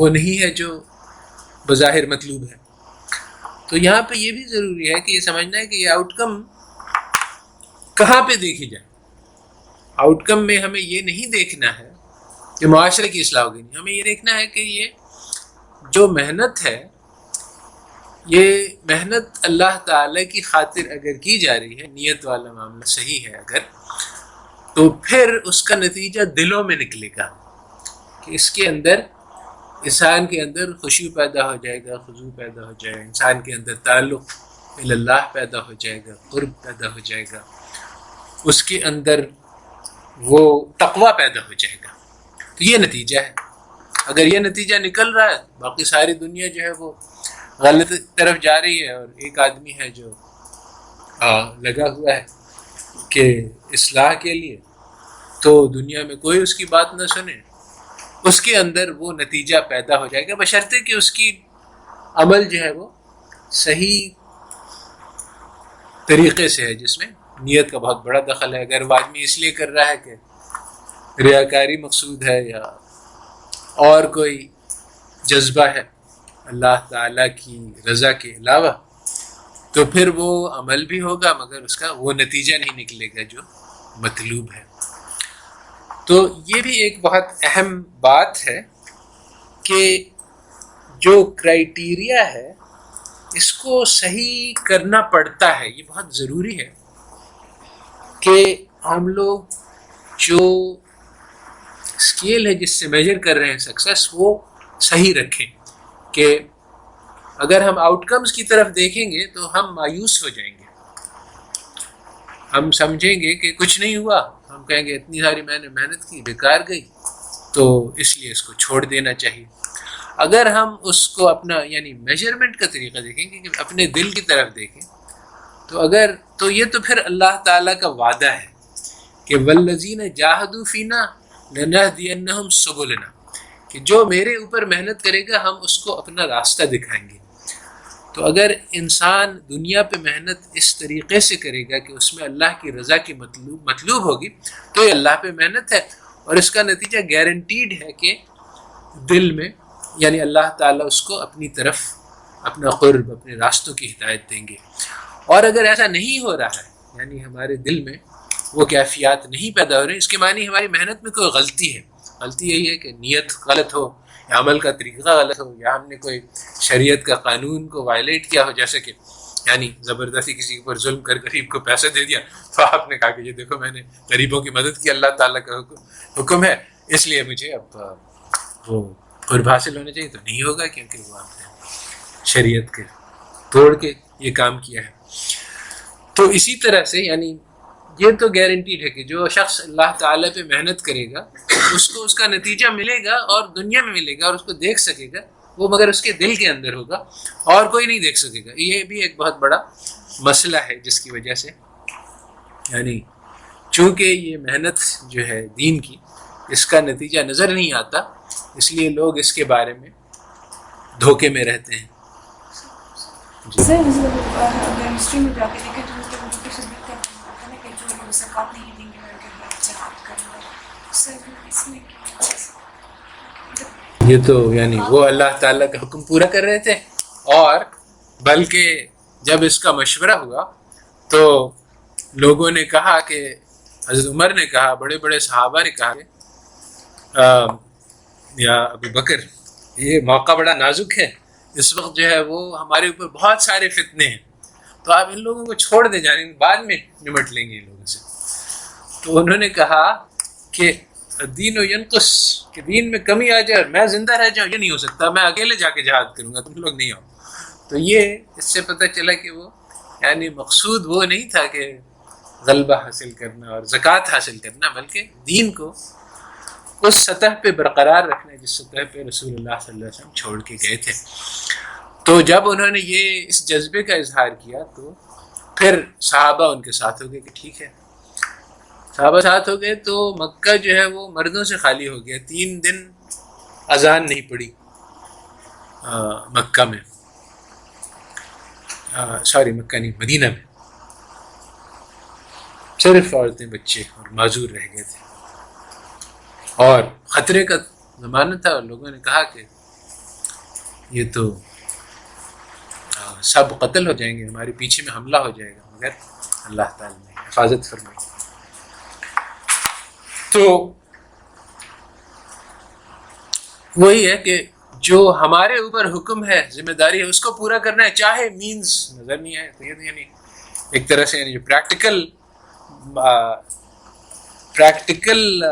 نہیں ہے جو بظاہر مطلوب ہے. تو یہاں پہ یہ بھی ضروری ہے کہ یہ سمجھنا ہے کہ یہ آؤٹ کم کہاں پہ دیکھی جائے. آؤٹ کم میں ہمیں یہ نہیں دیکھنا ہے کہ معاشرے کی اصلاح ہوگی، نہیں، ہمیں یہ دیکھنا ہے کہ یہ جو محنت ہے، یہ محنت اللہ تعالیٰ کی خاطر اگر کی جا رہی ہے، نیت والا معاملہ صحیح ہے اگر، تو پھر اس کا نتیجہ دلوں میں نکلے گا کہ اس کے اندر انسان کے اندر خشوع پیدا ہو جائے گا، خضوع پیدا ہو جائے گا، انسان کے اندر تعلق اللہ پیدا ہو جائے گا، قرب پیدا ہو جائے گا، اس کے اندر وہ تقویٰ پیدا ہو جائے گا. تو یہ نتیجہ ہے. اگر یہ نتیجہ نکل رہا ہے، باقی ساری دنیا جو ہے وہ غلط طرف جا رہی ہے، اور ایک آدمی ہے جو لگا ہوا ہے کہ اصلاح کے لیے، تو دنیا میں کوئی اس کی بات نہ سنے، اس کے اندر وہ نتیجہ پیدا ہو جائے گا، بشرطے کہ اس کی عمل جو ہے وہ صحیح طریقے سے ہے، جس میں نیت کا بہت بڑا دخل ہے. اگر وہ آدمی اس لیے کر رہا ہے کہ ریاکاری مقصود ہے یا اور کوئی جذبہ ہے اللہ تعالیٰ کی رضا کے علاوہ، تو پھر وہ عمل بھی ہوگا مگر اس کا وہ نتیجہ نہیں نکلے گا جو مطلوب ہے. تو یہ بھی ایک بہت اہم بات ہے کہ جو کرائیٹیریا ہے اس کو صحیح کرنا پڑتا ہے. یہ بہت ضروری ہے کہ ہم لوگ جو اسکیل ہے جس سے میجر کر رہے ہیں سکسیس، وہ صحیح رکھیں. کہ اگر ہم آؤٹ کمز کی طرف دیکھیں گے تو ہم مایوس ہو جائیں گے، ہم سمجھیں گے کہ کچھ نہیں ہوا، ہم کہیں گے اتنی ساری میں نے محنت کی بیکار گئی، تو اس لیے اس کو چھوڑ دینا چاہیے. اگر ہم اس کو اپنا یعنی میجرمنٹ کا طریقہ دیکھیں کہ اپنے دل کی طرف دیکھیں تو یہ تو پھر اللہ تعالیٰ کا وعدہ ہے کہ والذین جاہدوا فینا لنہدینہم سبلنا، کہ جو میرے اوپر محنت کرے گا ہم اس کو اپنا راستہ دکھائیں گے. تو اگر انسان دنیا پہ محنت اس طریقے سے کرے گا کہ اس میں اللہ کی رضا کی مطلوب ہوگی تو یہ اللہ پہ محنت ہے، اور اس کا نتیجہ گارنٹیڈ ہے کہ دل میں یعنی اللہ تعالیٰ اس کو اپنی طرف اپنا قرب اپنے راستوں کی ہدایت دیں گے. اور اگر ایسا نہیں ہو رہا ہے یعنی ہمارے دل میں وہ کیفیات نہیں پیدا ہو رہی، اس کے معنی ہماری محنت میں کوئی غلطی ہے. غلطی یہی ہے کہ نیت غلط ہو یا عمل کا طریقہ غلط ہو یا ہم نے کوئی شریعت کا قانون کو وائلیٹ کیا ہو، جیسے کہ یعنی زبردستی کسی کے اوپر ظلم کر غریب کو پیسے دے دیا تو آپ نے کہا کہ یہ دیکھو میں نے غریبوں کی مدد کی، اللہ تعالیٰ کا حکم ہے اس لیے مجھے اب وہ قرب حاصل ہونا چاہیے. تو نہیں ہوگا کیونکہ وہ آپ نے شریعت کے توڑ کے یہ کام کیا ہے. تو اسی طرح سے یعنی یہ تو گارنٹیڈ ہے کہ جو شخص اللہ تعالیٰ پہ محنت کرے گا اس کو اس کا نتیجہ ملے گا اور دنیا میں ملے گا اور اس کو دیکھ سکے گا، وہ مگر اس کے دل کے اندر ہوگا اور کوئی نہیں دیکھ سکے گا. یہ بھی ایک بہت بڑا مسئلہ ہے جس کی وجہ سے یعنی چونکہ یہ محنت جو ہے دین کی اس کا نتیجہ نظر نہیں آتا، اس لیے لوگ اس کے بارے میں دھوکے میں رہتے ہیں. سر اگر ہسٹری میں جا کے دیکھیں تو مطلب ان کو سبمٹ کرنا ہوتا ہے کہ جو زکوٰۃ نہیں دیں گے بلکہ جہاد کریں گے. سر اس میں یہ تو یعنی وہ اللہ تعالیٰ کا حکم پورا کر رہے تھے، اور بلکہ جب اس کا مشورہ ہوا تو لوگوں نے کہا کہ حضرت عمر نے کہا، بڑے بڑے صحابہ نے کہا یا ابو بکر یہ موقع بڑا نازک ہے، اس وقت جو ہے وہ ہمارے اوپر بہت سارے فتنے ہیں، تو آپ ان لوگوں کو چھوڑ دیں، جانے بعد میں نمٹ لیں گے ان لوگوں سے. تو انہوں نے کہا کہ دین و ینقص، کہ دین میں کمی آ جائے اور میں زندہ رہ جاؤں، یہ نہیں ہو سکتا، میں اکیلے جا کے جہاد کروں گا، تم لوگ نہیں آؤ. تو یہ اس سے پتہ چلا کہ وہ یعنی مقصود وہ نہیں تھا کہ غلبہ حاصل کرنا اور زکوٰۃ حاصل کرنا، بلکہ دین کو اس سطح پہ برقرار رکھنا جس سطح پہ رسول اللہ صلی اللہ علیہ وسلم چھوڑ کے گئے تھے. تو جب انہوں نے یہ اس جذبے کا اظہار کیا تو پھر صحابہ ان کے ساتھ ہو گئے کہ ٹھیک ہے. صحابہ ساتھ ہو گئے تو مکہ جو ہے وہ مردوں سے خالی ہو گیا. 3 دن اذان نہیں پڑی مکہ میں، مکہ نہیں، مدینہ میں. صرف عورتیں بچے اور معذور رہ گئے تھے، اور خطرے کا زمانہ تھا، اور لوگوں نے کہا کہ یہ تو سب قتل ہو جائیں گے، ہمارے پیچھے میں حملہ ہو جائے گا، مگر اللہ تعالیٰ نے حفاظت فرمائی. تو وہی ہے کہ جو ہمارے اوپر حکم ہے، ذمہ داری ہے، اس کو پورا کرنا ہے، چاہے مینز نظر نہیں آئے. تو یہ یعنی ایک طرح سے یعنی جو پریکٹیکل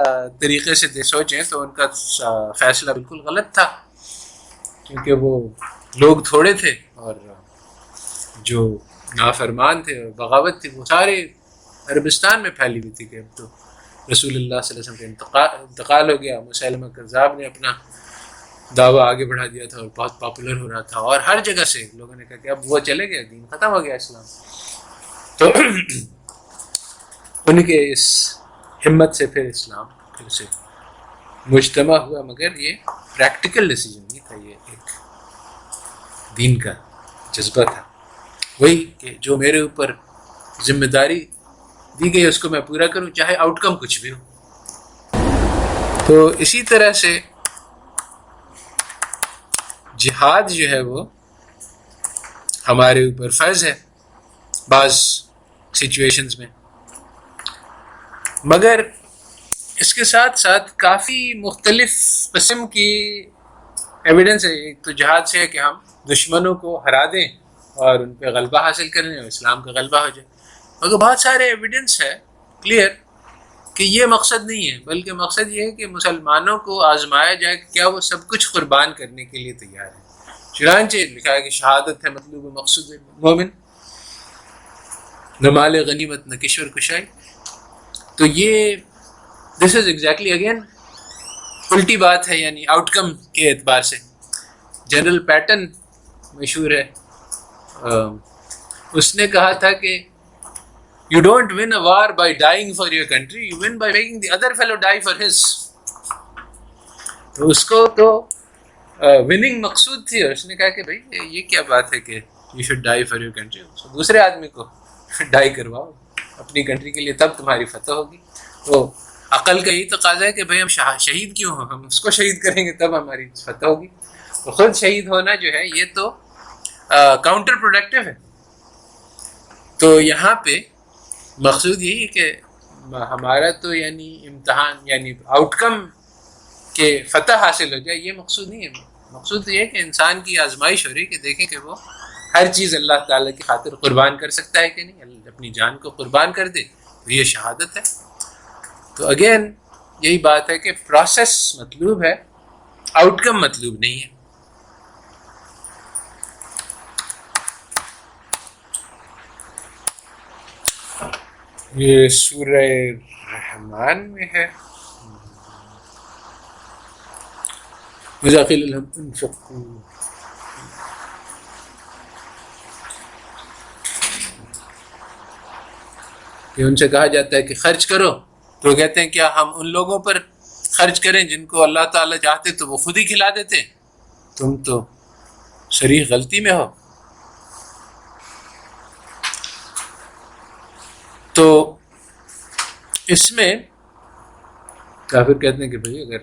طریقے سے سوچیں تو ان کا فیصلہ بالکل غلط تھا، کیونکہ وہ لوگ تھوڑے تھے اور جو نافرمان تھے اور بغاوت تھی وہ سارے عربستان میں پھیلی ہوئی تھی. کہ اب تو رسول اللہ صلی اللہ علیہ وسلم کا انتقال ہو گیا، مسیلمہ کذاب نے اپنا دعویٰ آگے بڑھا دیا تھا اور بہت پاپولر ہو رہا تھا، اور ہر جگہ سے لوگوں نے کہا کہ اب وہ چلے گئے، دین ختم ہو گیا اسلام. تو ان کے اس ہمت سے پھر اسلام پھر سے مجتمع ہوا، مگر یہ پریکٹیکل ڈیسیجن نہیں تھا، یہ ایک دین کا جذبہ تھا. وہی کہ جو میرے اوپر ذمہ داری دی گئی اس کو میں پورا کروں، چاہے آؤٹ کم کچھ بھی ہو. تو اسی طرح سے جہاد جو ہے وہ ہمارے اوپر فرض ہے بعض سچویشنز میں، مگر اس کے ساتھ ساتھ کافی مختلف قسم کی ایویڈنس ہے. ایک تو جہاد سے ہے کہ ہم دشمنوں کو ہرا دیں اور ان پہ غلبہ حاصل کر لیں اور اسلام کا غلبہ ہو جائے، مگر بہت سارے ایویڈنس ہے کلیئر کہ یہ مقصد نہیں ہے، بلکہ مقصد یہ ہے کہ مسلمانوں کو آزمایا جائے کہ کیا وہ سب کچھ قربان کرنے کے لیے تیار ہیں. چنانچہ لکھا ہے کہ شہادت ہے مطلوب و مقصود مومن، نہ مال غنیمت نہ کشور کشائی. تو یہ دس از ایگزیکٹلی اگین الٹی بات ہے، یعنی آؤٹ کم کے اعتبار سے جنرل پیٹن مشہور ہے، اس نے کہا تھا کہ you don't win a war by dying for your country, you win by making the other fellow die for his. تو اس کو تو وننگ مقصود تھی، اور اس نے کہا کہ بھائی یہ کیا بات ہے کہ you should die for your country، دوسرے آدمی کو ڈائی کرواؤ اپنی کنٹری کے لیے، تب تمہاری فتح ہوگی. تو عقل کا یہی تقاضا ہے کہ بھائی ہم شہید کیوں ہوں، ہم اس کو شہید کریں گے تب ہماری فتح ہوگی. تو خود شہید ہونا جو ہے یہ تو کاؤنٹر پروڈکٹیو ہے. تو یہاں پہ مقصود یہی ہے کہ ہمارا تو یعنی امتحان یعنی آؤٹ کم کہ فتح حاصل ہو جائے، یہ مقصود نہیں ہے. مقصود تو یہ ہے کہ انسان کی آزمائش ہو رہی ہے کہ دیکھیں کہ وہ ہر چیز اللہ تعالیٰ کی خاطر قربان کر سکتا ہے کہ نہیں، اپنی جان کو قربان کر دے تو یہ شہادت ہے. تو اگین یہی بات ہے کہ پروسیس مطلوب ہے، آؤٹ کم مطلوب نہیں ہے. یہ سورہ رحمان میں ہے، وَإِذَا قِيلَ لَهُمْ انفقوا، کہ ان سے کہا جاتا ہے کہ خرچ کرو، تو کہتے ہیں کیا ہم ان لوگوں پر خرچ کریں جن کو اللہ تعالیٰ چاہتے تو وہ خود ہی کھلا دیتے، تم تو صریح غلطی میں ہو. تو اس میں کافر کہتے ہیں کہ بھئی اگر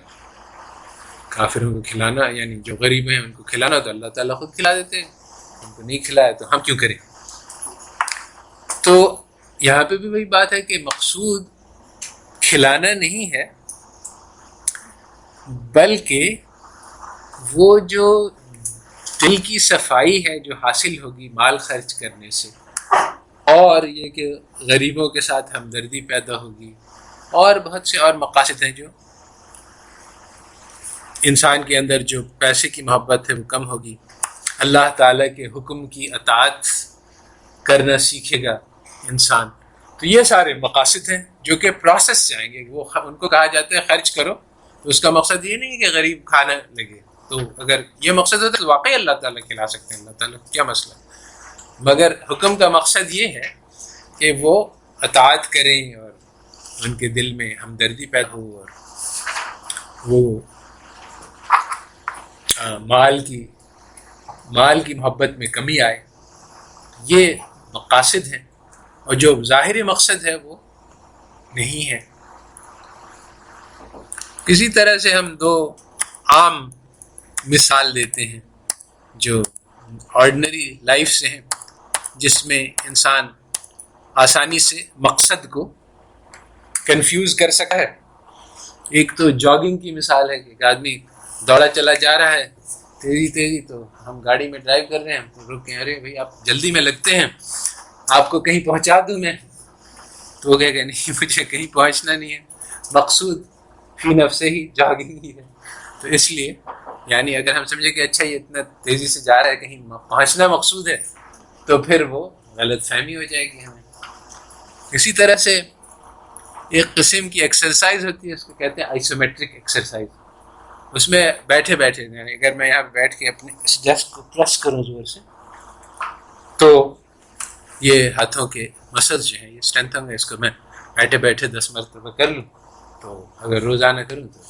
کافروں کو کھلانا یعنی جو غریب ہیں ان کو کھلانا تو اللہ تعالیٰ خود کھلا دیتے ہیں، ان کو نہیں کھلایا تو ہم کیوں کریں. تو یہاں پہ بھی وہی بات ہے کہ مقصود کھلانا نہیں ہے، بلکہ وہ جو دل کی صفائی ہے جو حاصل ہوگی مال خرچ کرنے سے، اور یہ کہ غریبوں کے ساتھ ہمدردی پیدا ہوگی، اور بہت سے اور مقاصد ہیں جو انسان کے اندر جو پیسے کی محبت ہے وہ کم ہوگی، اللہ تعالیٰ کے حکم کی اطاعت کرنا سیکھے گا انسان. تو یہ سارے مقاصد ہیں جو کہ پروسیس سے آئیں گے. وہ ان کو کہا جاتا ہے خرچ کرو، تو اس کا مقصد یہ نہیں کہ غریب کھانا لگے. تو اگر یہ مقصد ہوتا تو واقعی اللہ تعالیٰ کھلا سکتے ہیں، اللہ تعالیٰ کو کیا مسئلہ. مگر حکم کا مقصد یہ ہے کہ وہ اطاعت کریں اور ان کے دل میں ہمدردی پیدا ہو، اور وہ مال کی محبت میں کمی آئے. یہ مقاصد ہیں، اور جو ظاہری مقصد ہے وہ نہیں ہے. اسی طرح سے ہم دو عام مثال دیتے ہیں جو آرڈنری لائف سے ہیں، جس میں انسان آسانی سے مقصد کو کنفیوز کر سکتا ہے. ایک تو جاگنگ کی مثال ہے کہ ایک آدمی دوڑا چلا جا رہا ہے تیزی، تو ہم گاڑی میں ڈرائیو کر رہے ہیں، ہم تو رکے، ارے بھائی آپ جلدی میں لگتے ہیں، آپ کو کہیں پہنچا دوں میں. تو وہ کہے گا نہیں، مجھے کہیں پہنچنا نہیں ہے، مقصود فی نفسہ ہی جاگنگ ہی ہے. تو اس لیے یعنی اگر ہم سمجھے کہ اچھا یہ اتنا تیزی سے جا رہا ہے کہیں پہنچنا مقصود ہے، تو پھر وہ غلط فہمی ہو جائے گی ہمیں. اسی طرح سے ایک قسم کی ایکسرسائز ہوتی ہے، اس کو کہتے ہیں آئسومیٹرک ایکسرسائز. اس میں بیٹھے یعنی اگر میں یہاں بیٹھ کے اپنے اس ڈیسک کو پریس کروں زور سے، تو یہ ہاتھوں کے مسلز جو ہیں یہ اسٹرینتھ ہوں گے. اس کو میں بیٹھے 10 مرتبہ کر لوں، تو اگر روزانہ کروں تو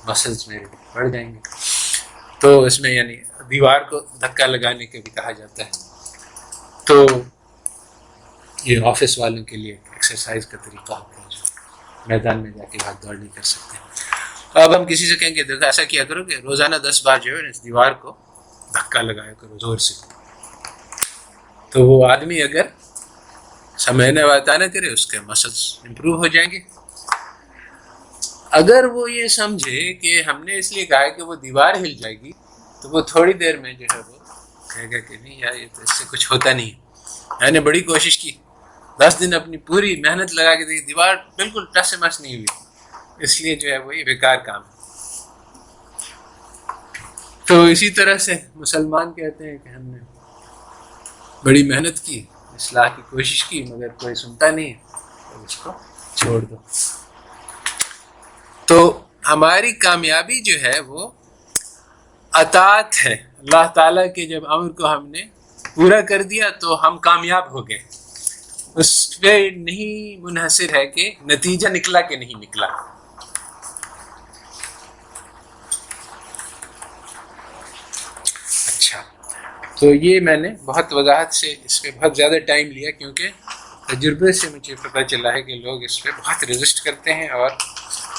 مسلز میرے بڑھ جائیں گے. تو اس میں یعنی دیوار کو دھکا لگانے کے بھی کہا جاتا ہے. تو یہ آفس والوں کے لیے ایکسرسائز کا طریقہ ہوتا ہے جو میدان میں جا کے بھاگ دوڑ نہیں کر سکتے. اب ہم کسی سے کہیں گے دیکھو ایسا کیا کرو کہ روزانہ 10 بار جو ہے اس دیوار کو دھکا لگایا کرو زور سے، تو وہ آدمی اگر سمجھنے والا نہ کرے اس کے مسلز امپروو ہو جائیں گے. اگر وہ یہ سمجھے کہ ہم نے اس لیے کہا ہے کہ وہ دیوار ہل جائے گی، تو وہ تھوڑی دیر میں جو ہے وہ کہے گا کہ نہیں یار یہ تو اس سے کچھ ہوتا نہیں. میں نے بڑی کوشش کی، 10 دن اپنی پوری محنت لگا کے دیکھی، دیوار بالکل ٹس سے مس نہیں ہوئی، اس لیے جو ہے وہ یہ بیکار کام ہے. تو اسی طرح سے مسلمان کہتے ہیں کہ ہم نے بڑی محنت کی، اصلاح کی کوشش کی، مگر کوئی سنتا نہیں، تو اس کو چھوڑ دو. تو ہماری کامیابی جو ہے وہ اطاعت ہے اللہ تعالیٰ کے جب امر کو ہم نے پورا کر دیا تو ہم کامیاب ہو گئے. اس پہ نہیں منحصر ہے کہ نتیجہ نکلا کہ نہیں نکلا. اچھا، تو یہ میں نے بہت وضاحت سے اس پہ بہت زیادہ ٹائم لیا، کیونکہ تجربے سے مجھے پتہ چلا ہے کہ لوگ اس پہ بہت ریزسٹ کرتے ہیں، اور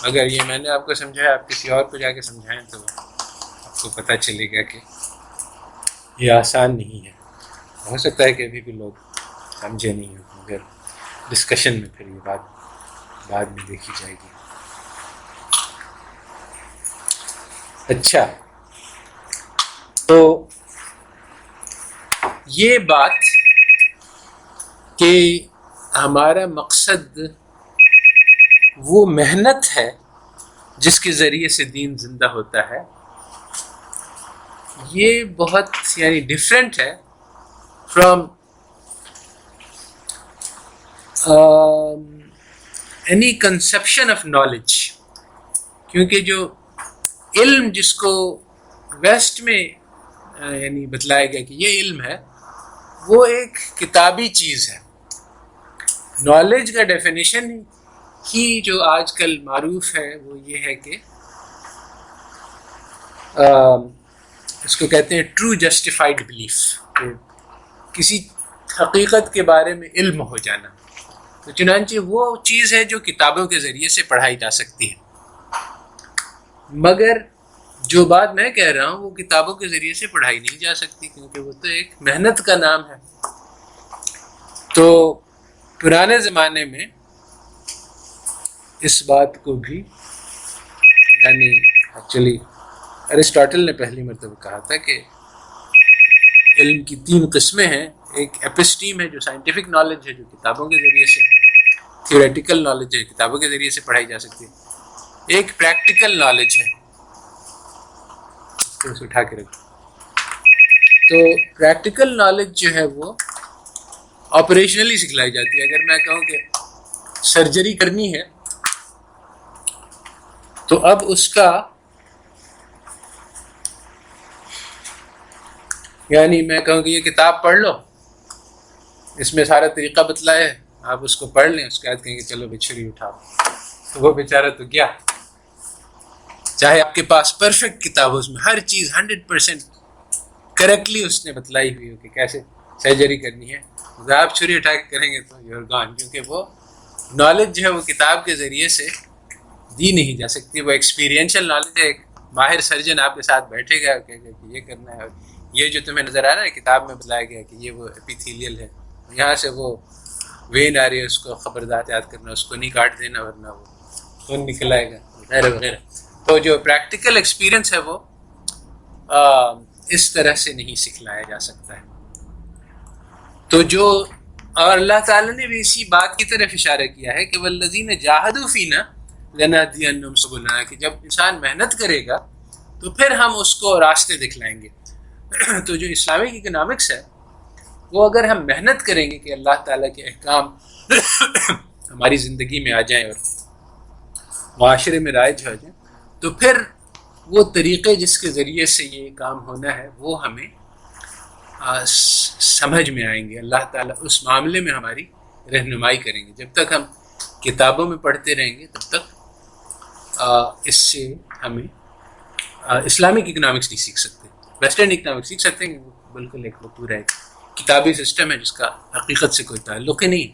اگر یہ میں نے آپ کو سمجھایا، آپ کسی اور کو جا کے سمجھائیں تو آپ کو پتہ چلے گا کہ یہ آسان نہیں ہے. ہو سکتا ہے کہ ابھی بھی لوگ سمجھے نہیں ہوں، مگر ڈسکشن میں پھر یہ بات بعد میں دیکھی جائے گی. اچھا، تو یہ بات کہ ہمارا مقصد وہ محنت ہے جس کے ذریعے سے دین زندہ ہوتا ہے، یہ بہت یعنی ڈفرینٹ ہے from any conception of knowledge. کیونکہ جو علم جس کو ویسٹ میں یعنی بتلایا گیا کہ یہ علم ہے، وہ ایک کتابی چیز ہے. نالج کا ڈیفینیشن ہی جو آج کل معروف ہے وہ یہ ہے کہ اس کو کہتے ہیں ٹرو جسٹیفائڈ بلیف، کہ کسی حقیقت کے بارے میں علم ہو جانا. تو چنانچہ وہ چیز ہے جو کتابوں کے ذریعے سے پڑھائی جا سکتی ہے. مگر جو بات میں کہہ رہا ہوں وہ کتابوں کے ذریعے سے پڑھائی نہیں جا سکتی، کیونکہ وہ تو ایک محنت کا نام ہے. تو پرانے زمانے میں اس بات کو بھی یعنی ایکچولی ارسطاٹل نے پہلی مرتبہ کہا تھا کہ علم کی 3 قسمیں ہیں. ایک ایپسٹیم ہے جو سائنٹیفک نالج ہے، جو کتابوں کے ذریعے سے، تھیوریٹیکل نالج ہے، کتابوں کے ذریعے سے پڑھائی جا سکتی ہے. ایک پریکٹیکل نالج ہے، اس کو اٹھا کے رکھو. تو پریکٹیکل نالج جو ہے وہ آپریشنلی سکھلائی جاتی ہے. اگر میں کہوں کہ سرجری کرنی ہے تو اب اس کا یعنی میں کہوں کہ یہ کتاب پڑھ لو، اس میں سارا طریقہ بتلایا ہے، آپ اس کو پڑھ لیں، اس کے بعد کہیں گے چلو بچھڑی اٹھاؤ. تو وہ بیچارہ تو گیا. چاہے آپ کے پاس پرفیکٹ کتاب ہو، اس میں ہر چیز 100% کریکٹلی اس نے بتلائی ہوئی ہو کہ کیسے سرجری کرنی ہے، اگر آپ چھری اٹھا کے کریں گے تو یو آر گون. کیونکہ وہ نالج جو ہے وہ کتاب کے ذریعے سے دی نہیں جا سکتی. وہ ایکسپیرینشل نالج ہے. ایک ماہر سرجن آپ کے ساتھ بیٹھے گا کہ یہ کرنا ہے، اور یہ جو تمہیں نظر آ رہا ہے کتاب میں بتلایا گیا کہ یہ وہ ایپیتھیلیل ہے، یہاں سے وہ وین آ رہی ہے، اس کو خبردار یاد کرنا، اس کو نہیں کاٹ دینا ورنہ وہ خون نکل آئے گا وغیرہ وغیرہ. تو جو پریکٹیکل ایکسپیرئنس ہے وہ اس طرح سے نہیں سکھلایا جا سکتا ہے. تو جو اور اللہ تعالیٰ نے بھی اسی بات کی طرف اشارہ کیا ہے کہ والذین جاہدوا فینا لنہدینہم سبلنا، کہ جب انسان محنت کرے گا تو پھر ہم اس کو راستے دکھلائیں گے. تو جو اسلامک اکنامکس ہے وہ اگر ہم محنت کریں گے کہ اللہ تعالیٰ کے احکام ہماری زندگی میں آ جائیں اور معاشرے میں رائج ہو جائیں، تو پھر وہ طریقے جس کے ذریعے سے یہ کام ہونا ہے وہ ہمیں سمجھ میں آئیں گے. اللہ تعالیٰ اس معاملے میں ہماری رہنمائی کریں گے. جب تک ہم کتابوں میں پڑھتے رہیں گے تب تک اس سے ہمیں اسلامک اکنامکس نہیں سیکھ سکتے. ویسٹرن اکنامکس سیکھ سکتے ہیں، بالکل ایک وہ پورا ایک کتابی سسٹم ہے جس کا حقیقت سے کوئی تعلق ہی نہیں،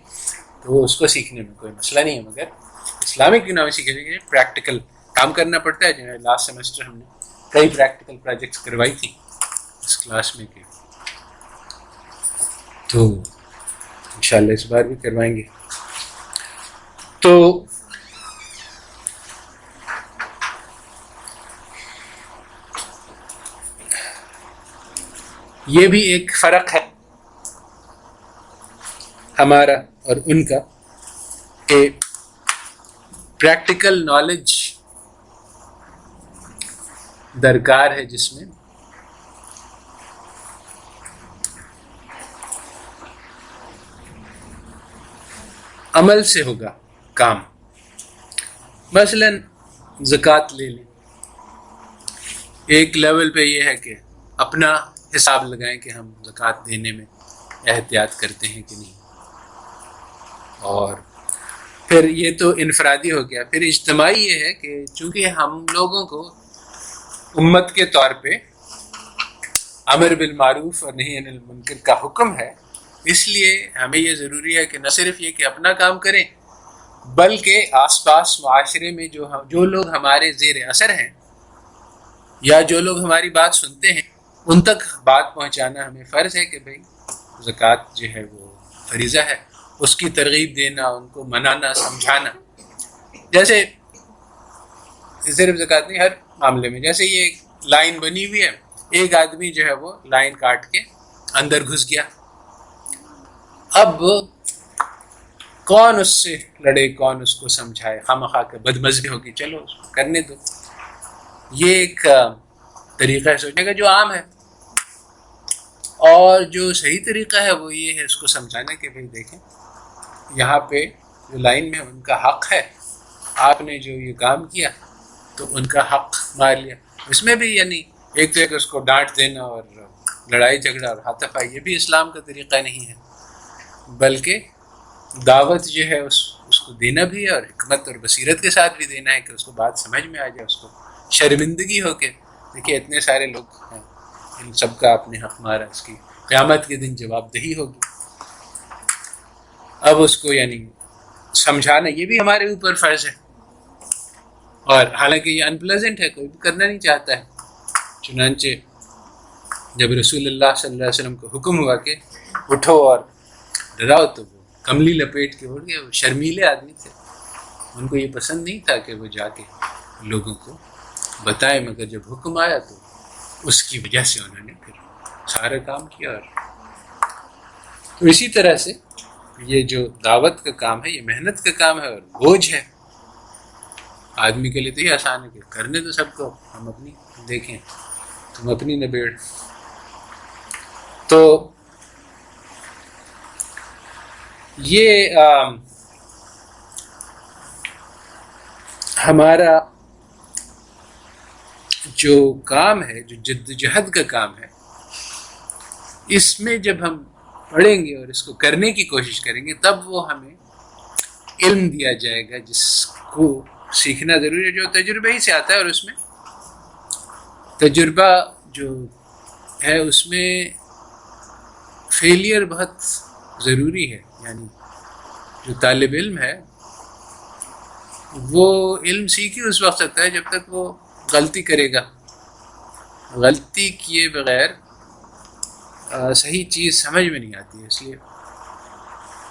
تو وہ اس کو سیکھنے میں کوئی مسئلہ نہیں ہے. مگر اسلامک اکنامکس سیکھنے کے لیے پریکٹیکل کام کرنا پڑتا ہے. جو لاسٹ سیمسٹر ہم نے کئی پریکٹیکل پروجیکٹس کروائی تھی اس کلاس میں کہ تو انشاءاللہ اس بار بھی کروائیں گے. تو یہ بھی ایک فرق ہے ہمارا اور ان کا کہ پریکٹیکل نالج درکار ہے جس میں عمل سے ہوگا کام. مثلا زکوٰۃ لے لیں. ایک لیول پہ یہ ہے کہ اپنا حساب لگائیں کہ ہم زکوٰۃ دینے میں احتیاط کرتے ہیں کہ نہیں. اور پھر یہ تو انفرادی ہو گیا. پھر اجتماعی یہ ہے کہ چونکہ ہم لوگوں کو امت کے طور پہ امر بالمعروف اور نہی عن المنکر کا حکم ہے، اس لیے ہمیں یہ ضروری ہے کہ نہ صرف یہ کہ اپنا کام کریں بلکہ آس پاس معاشرے میں جو لوگ ہمارے زیر اثر ہیں یا جو لوگ ہماری بات سنتے ہیں ان تک بات پہنچانا ہمیں فرض ہے کہ بھئی زکوٰۃ جو ہے وہ فریضہ ہے، اس کی ترغیب دینا، ان کو منانا، سمجھانا. جیسے صرف زکوٰۃ نہیں، ہر معاملے میں. جیسے یہ لائن بنی ہوئی ہے، ایک آدمی جو ہے وہ لائن کاٹ کے اندر گھس گیا، اب کون اس سے لڑے، کون اس کو سمجھائے؟ خواہ کے بد مزگی ہوگی، چلو اس کو کرنے دو. یہ ایک طریقہ ہے سوچنے کا جو عام ہے، اور جو صحیح طریقہ ہے وہ یہ ہے اس کو سمجھانا کہ بھئی دیکھیں یہاں پہ جو لائن میں ان کا حق ہے، آپ نے جو یہ کام کیا تو ان کا حق مار لیا. اس میں بھی یعنی ایک تو اس کو ڈانٹ دینا اور لڑائی جھگڑا اور ہاتھ پائی، یہ بھی اسلام کا طریقہ نہیں ہے، بلکہ دعوت جو ہے اس کو دینا بھی ہے، اور حکمت اور بصیرت کے ساتھ بھی دینا ہے کہ اس کو بات سمجھ میں آ جائے، اس کو شرمندگی ہو کے دیکھیے اتنے سارے لوگ ہیں، ان سب کا آپ نے حق مارا، اس کی قیامت کے دن جواب دہی ہوگی. اب اس کو یعنی سمجھانا یہ بھی ہمارے اوپر فرض ہے، اور حالانکہ یہ انپلیزنٹ ہے، کوئی بھی کرنا نہیں چاہتا ہے. چنانچہ جب رسول اللہ صلی اللہ علیہ وسلم کو حکم ہوا کہ اٹھو اور ڈراؤ تو وہ کملی لپیٹ کے اٹھ گئے. وہ شرمیلے آدمی تھے، ان کو یہ پسند نہیں تھا کہ وہ جا کے لوگوں کو بتائیں، مگر جب حکم آیا تو اس کی وجہ سے انہوں نے پھر سارا کام کیا. اور تو اسی طرح سے یہ جو دعوت کا کام ہے یہ محنت کا کام ہے اور بوجھ ہے. آدمی کے لیے تو یہ آسان ہے کہ کرنے تو سب کو، ہم اپنی دیکھیں، تم اپنی نبیڑ. تو یہ ہمارا جو کام ہے، جو جد جہد کا کام ہے، اس میں جب ہم پڑھیں گے اور اس کو کرنے کی کوشش کریں گے تب وہ ہمیں علم دیا جائے گا جس کو سیکھنا ضروری ہے، جو تجربے ہی سے آتا ہے. اور اس میں تجربہ جو ہے اس میں فیلئر بہت ضروری ہے. یعنی جو طالب علم ہے وہ علم سیکھی اس وقت سکتا ہے جب تک وہ غلطی کرے گا. غلطی کیے بغیر صحیح چیز سمجھ میں نہیں آتی ہے. اس لیے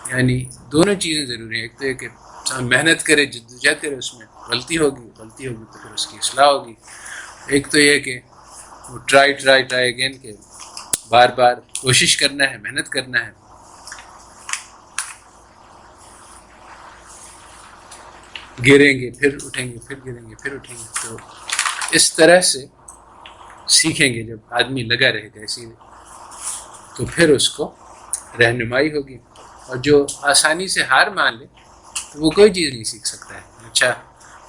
یعنی دونوں چیزیں ضروری ہیں. ایک تو یہ کہ محنت کرے، جدوجہد کرے، اس میں غلطی ہوگی تو پھر اس کی اصلاح ہوگی. ایک تو یہ کہ وہ ٹرائی اگین، کہ بار بار کوشش کرنا ہے، محنت کرنا ہے. گریں گے پھر اٹھیں گے، پھر گریں گے پھر اٹھیں گے. تو اس طرح سے سیکھیں گے. جب آدمی لگا رہے گا اسی لیے تو پھر اس کو رہنمائی ہوگی. اور جو آسانی سے ہار مان لے تو وہ کوئی چیز نہیں سیکھ سکتا ہے. اچھا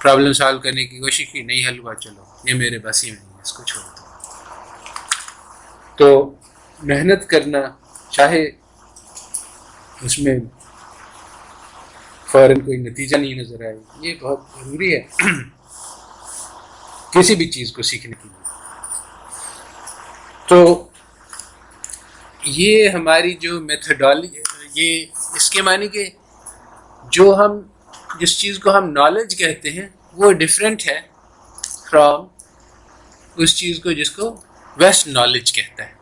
پرابلم سالو کرنے کی کوشش کی، نہیں حل ہوا، چلو یہ میرے بس ہی میں نہیں ہے، اس کو چھوڑ دو. تو محنت کرنا، چاہے اس میں فوراً کوئی نتیجہ نہیں نظر آئے، یہ بہت ضروری ہے کسی بھی چیز کو سیکھنے کے لیے. تو یہ ہماری جو میتھڈالوجی، یہ اس کے معنی کہ جس چیز کو ہم نالج کہتے ہیں وہ ڈیفرنٹ ہے فرام اس چیز کو جس کو ویسٹ نالج کہتا ہے.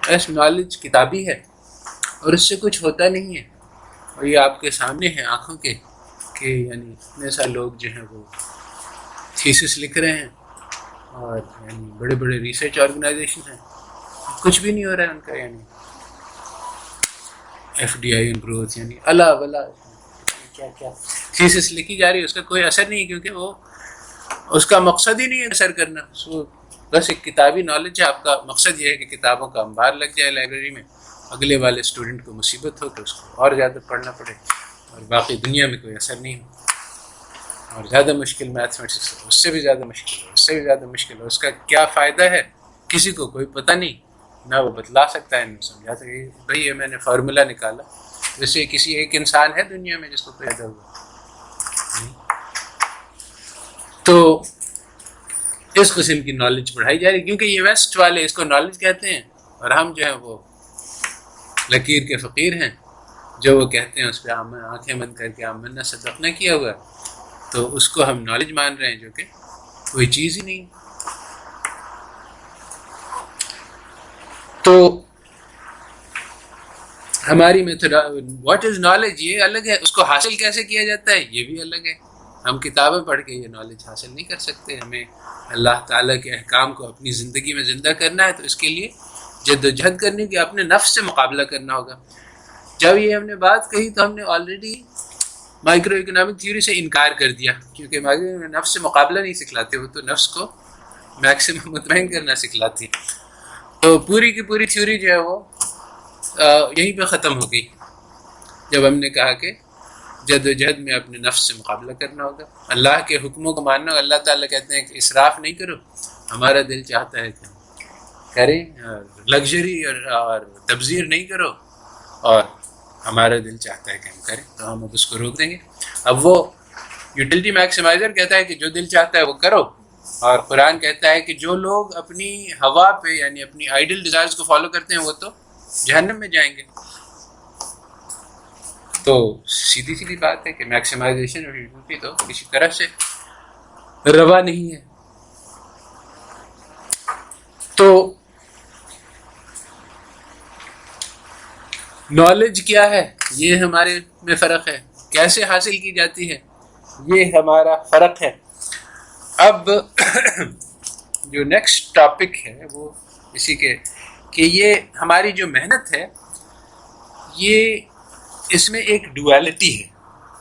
ویسٹ نالج کتابی ہے اور اس سے کچھ ہوتا نہیں ہے. اور یہ آپ کے سامنے ہے آنکھوں کے کہ یعنی اتنے سارے لوگ جو ہیں وہ تھیسس لکھ رہے ہیں، اور یعنی بڑے بڑے ریسرچ آرگنائزیشن ہیں، کچھ بھی نہیں ہو رہا ہے ان کا. یعنی FDI گروتھ، یعنی اللہ ولا کیا تھیسس لکھی جا رہی ہے، اس کا کوئی اثر نہیں ہے، کیونکہ وہ اس کا مقصد ہی نہیں ہے اثر کرنا. وہ بس ایک کتابی نالج ہے. آپ کا مقصد یہ ہے کہ کتابوں کا انبار لگ جائے لائبریری میں، اگلے والے اسٹوڈنٹ کو مصیبت ہو تو اس کو اور زیادہ پڑھنا پڑے، اور باقی دنیا میں کوئی اثر نہیں ہو. اور زیادہ مشکل میتھمیٹکس، اس سے بھی زیادہ مشکل ہے، اس سے بھی زیادہ مشکل ہے. اس کا کیا فائدہ ہے کسی کو کوئی پتہ نہیں، نہ وہ بتلا سکتا ہے نہ سمجھا سکتا ہے. بھائی یہ میں نے فارمولا نکالا، جیسے کسی ایک انسان ہے دنیا میں جس کو پیدا ہوا. تو اس قسم کی نالج پڑھائی جا رہی، کیونکہ یہ ویسٹ والے اس کو نالج کہتے ہیں، اور ہم جو ہیں وہ لکیر کے فقیر ہیں، جو وہ کہتے ہیں اس پہ آنکھیں بند کر کے آمنا صدقنا کیا ہوا، تو اس کو ہم نالج مان رہے ہیں، جو کہ کوئی چیز ہی نہیں. تو ہماری میتھڈ واٹ از نالج یہ الگ ہے، اس کو حاصل کیسے کیا جاتا ہے یہ بھی الگ ہے. ہم کتابیں پڑھ کے یہ نالج حاصل نہیں کر سکتے. ہمیں اللہ تعالیٰ کے احکام کو اپنی زندگی میں زندہ کرنا ہے، تو اس کے لیے جد و جہد کرنے کی، اپنے نفس سے مقابلہ کرنا ہوگا. جب یہ ہم نے بات کہی تو ہم نے آلریڈی مائکرو اکنامک تھیوری سے انکار کر دیا، کیونکہ نفس سے مقابلہ نہیں سکھلاتے، وہ تو نفس کو میکسیمم مطمئن کرنا سکھلاتی. تو پوری کی پوری تھیوری جو ہے وہ یہیں پہ ختم ہو گئی جب ہم نے کہا کہ جد و جہد میں اپنے نفس سے مقابلہ کرنا ہوگا، اللہ کے حکموں کو ماننا. اللہ تعالیٰ کہتے ہیں کہ اسراف نہیں کرو، ہمارا دل چاہتا ہے کہ کریں، لگژری اور تبذیر نہیں کرو، اور ہمارا دل چاہتا ہے کہ ہم کریں، تو ہم اب اس کو روک دیں گے. اب وہ یوٹیلٹی میکسیمائزر کہتا ہے کہ جو دل چاہتا ہے وہ کرو، اور قرآن کہتا ہے کہ جو لوگ اپنی ہوا پہ یعنی اپنی آئیڈل ڈیزائرز کو فالو کرتے ہیں وہ تو جہنم میں جائیں گے. تو سیدھی سیدھی بات ہے کہ میکسیمائزیشن اور یوٹیلٹی تو کسی طرح سے روا نہیں ہے. تو نالج کیا ہے، یہ ہمارے میں فرق ہے. کیسے حاصل کی جاتی ہے، یہ ہمارا فرق ہے. اب جو نیکسٹ ٹاپک ہے وہ اسی کے کہ یہ ہماری جو محنت ہے، یہ اس میں ایک ڈویلٹی ہے.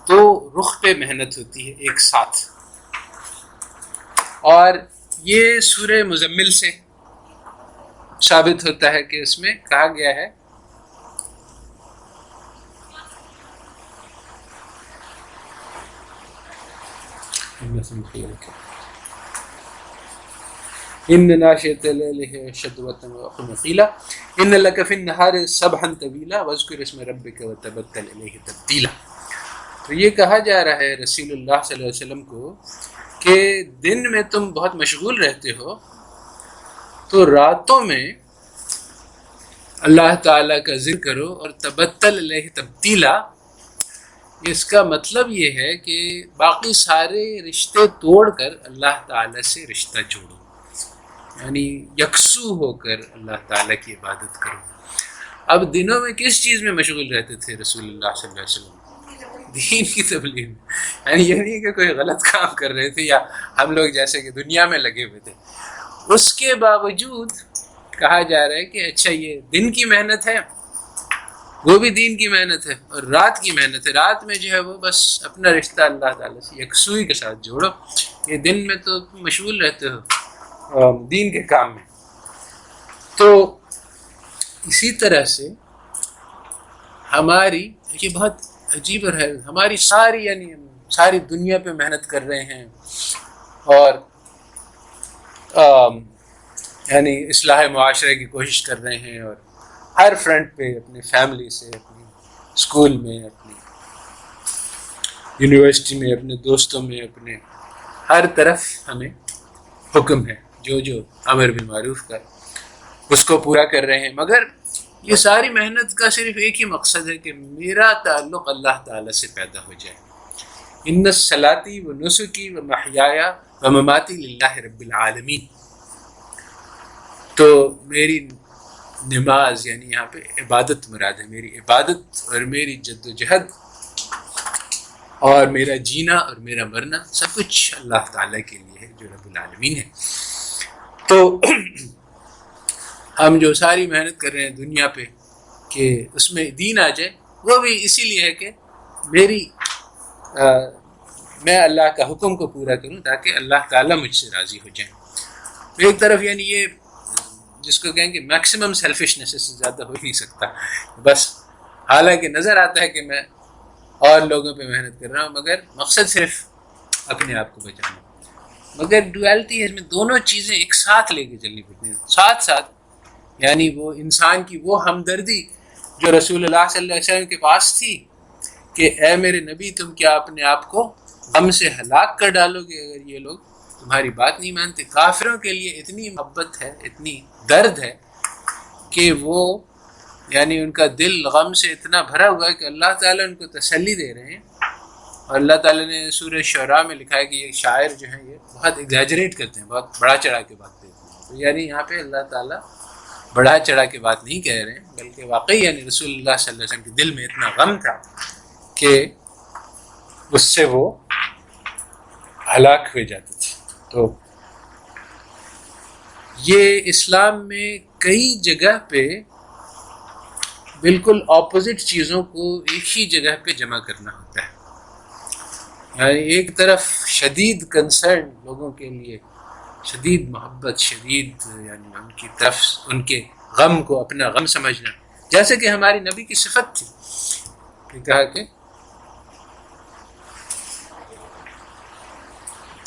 تو رخ پہ محنت ہوتی ہے ایک ساتھ، اور یہ سورہ مزمل سے ثابت ہوتا ہے کہ اس میں کہا گیا ہے ان ناشئۃ اللیل هی اشد وطئا واقم قیلا ان لک فی النہار سبحا طویلا واذکر اسم ربک وتبتل الیہ تبتیلا. تو یہ کہا جا رہا ہے رسول اللہ صلی اللہ علیہ وسلم کو کہ دن میں تم بہت مشغول رہتے ہو، تو راتوں میں اللہ تعالیٰ کا ذکر کرو، اور تبتل الیہ تبتیلا، اس کا مطلب یہ ہے کہ باقی سارے رشتے توڑ کر اللہ تعالیٰ سے رشتہ جوڑو، یعنی یکسو ہو کر اللہ تعالیٰ کی عبادت کرو. اب دنوں میں کس چیز میں مشغول رہتے تھے رسول اللہ صلی اللہ علیہ وسلم؟ دین کی تبلیغ میں. یعنی یہ نہیں کہ کوئی غلط کام کر رہے تھے یا ہم لوگ جیسے کہ دنیا میں لگے ہوئے تھے. اس کے باوجود کہا جا رہا ہے کہ اچھا یہ دن کی محنت ہے، وہ بھی دین کی محنت ہے، اور رات کی محنت ہے. رات میں جو ہے وہ بس اپنا رشتہ اللہ تعالیٰ سے یکسوئی کے ساتھ جوڑو. یہ دن میں تو مشغول رہتے ہو دین کے کام میں. تو اسی طرح سے ہماری یہ بہت عجیب ہے، ہماری ساری دنیا پہ محنت کر رہے ہیں، اور یعنی اصلاح معاشرے کی کوشش کر رہے ہیں، اور ہر فرنٹ پہ اپنی فیملی سے، اپنی اسکول میں، اپنی یونیورسٹی میں، اپنے دوستوں میں، اپنے ہر طرف ہمیں حکم ہے جو امر بالمعروف کا اس کو پورا کر رہے ہیں. مگر یہ ساری محنت کا صرف ایک ہی مقصد ہے کہ میرا تعلق اللہ تعالیٰ سے پیدا ہو جائے. ان صلاتی و نسکی و محیایا و مماتی للہ رب العالمین. تو میری نماز یعنی یہاں پہ عبادت مراد ہے، میری عبادت اور میری جد و جہد اور میرا جینا اور میرا مرنا سب کچھ اللہ تعالیٰ کے لیے ہے جو رب العالمین ہے. تو ہم جو ساری محنت کر رہے ہیں دنیا پہ کہ اس میں دین آ جائے، وہ بھی اسی لیے ہے کہ میں اللہ کا حکم کو پورا کروں تاکہ اللہ تعالیٰ مجھ سے راضی ہو جائیں. ایک طرف یعنی یہ جس کو کہیں کہ میکسیمم سیلفشنس، سے زیادہ ہو نہیں سکتا. بس حالانکہ نظر آتا ہے کہ میں اور لوگوں پہ محنت کر رہا ہوں، مگر مقصد صرف اپنے آپ کو بچانا. مگر ڈویلٹی ہے، اس میں دونوں چیزیں ایک ساتھ لے کے چلنی پڑتی ہیں، ساتھ ساتھ. یعنی وہ انسان کی وہ ہمدردی جو رسول اللہ صلی اللہ علیہ وسلم کے پاس تھی کہ اے میرے نبی تم کیا اپنے آپ کو غم سے ہلاک کر ڈالو گے اگر یہ لوگ تمہاری بات نہیں مانتے. کافروں کے لیے اتنی محبت ہے، اتنی درد ہے کہ وہ یعنی ان کا دل غم سے اتنا بھرا ہوا ہے کہ اللہ تعالیٰ ان کو تسلی دے رہے ہیں. اور اللہ تعالیٰ نے سورہ شعراء میں لکھا ہے کہ یہ شاعر جو ہیں یہ بہت ایگزیجریٹ کرتے ہیں، بہت بڑا چڑھا کے بات کہتے ہیں. تو یعنی یہاں پہ اللہ تعالیٰ بڑا چڑھا کے بات نہیں کہہ رہے ہیں، بلکہ واقعی یعنی رسول اللہ صلی اللہ علیہ وسلم کے دل میں اتنا غم تھا کہ اس سے وہ ہلاک ہوئے جاتے تھے. تو یہ اسلام میں کئی جگہ پہ بالکل اپوزٹ چیزوں کو ایک ہی جگہ پہ جمع کرنا ہوتا ہے. یعنی ایک طرف شدید کنسرن لوگوں کے لیے، شدید محبت، شدید یعنی ان کی طرف ان کے غم کو اپنا غم سمجھنا، جیسے کہ ہماری نبی کی صفت تھی کہ کہا کہ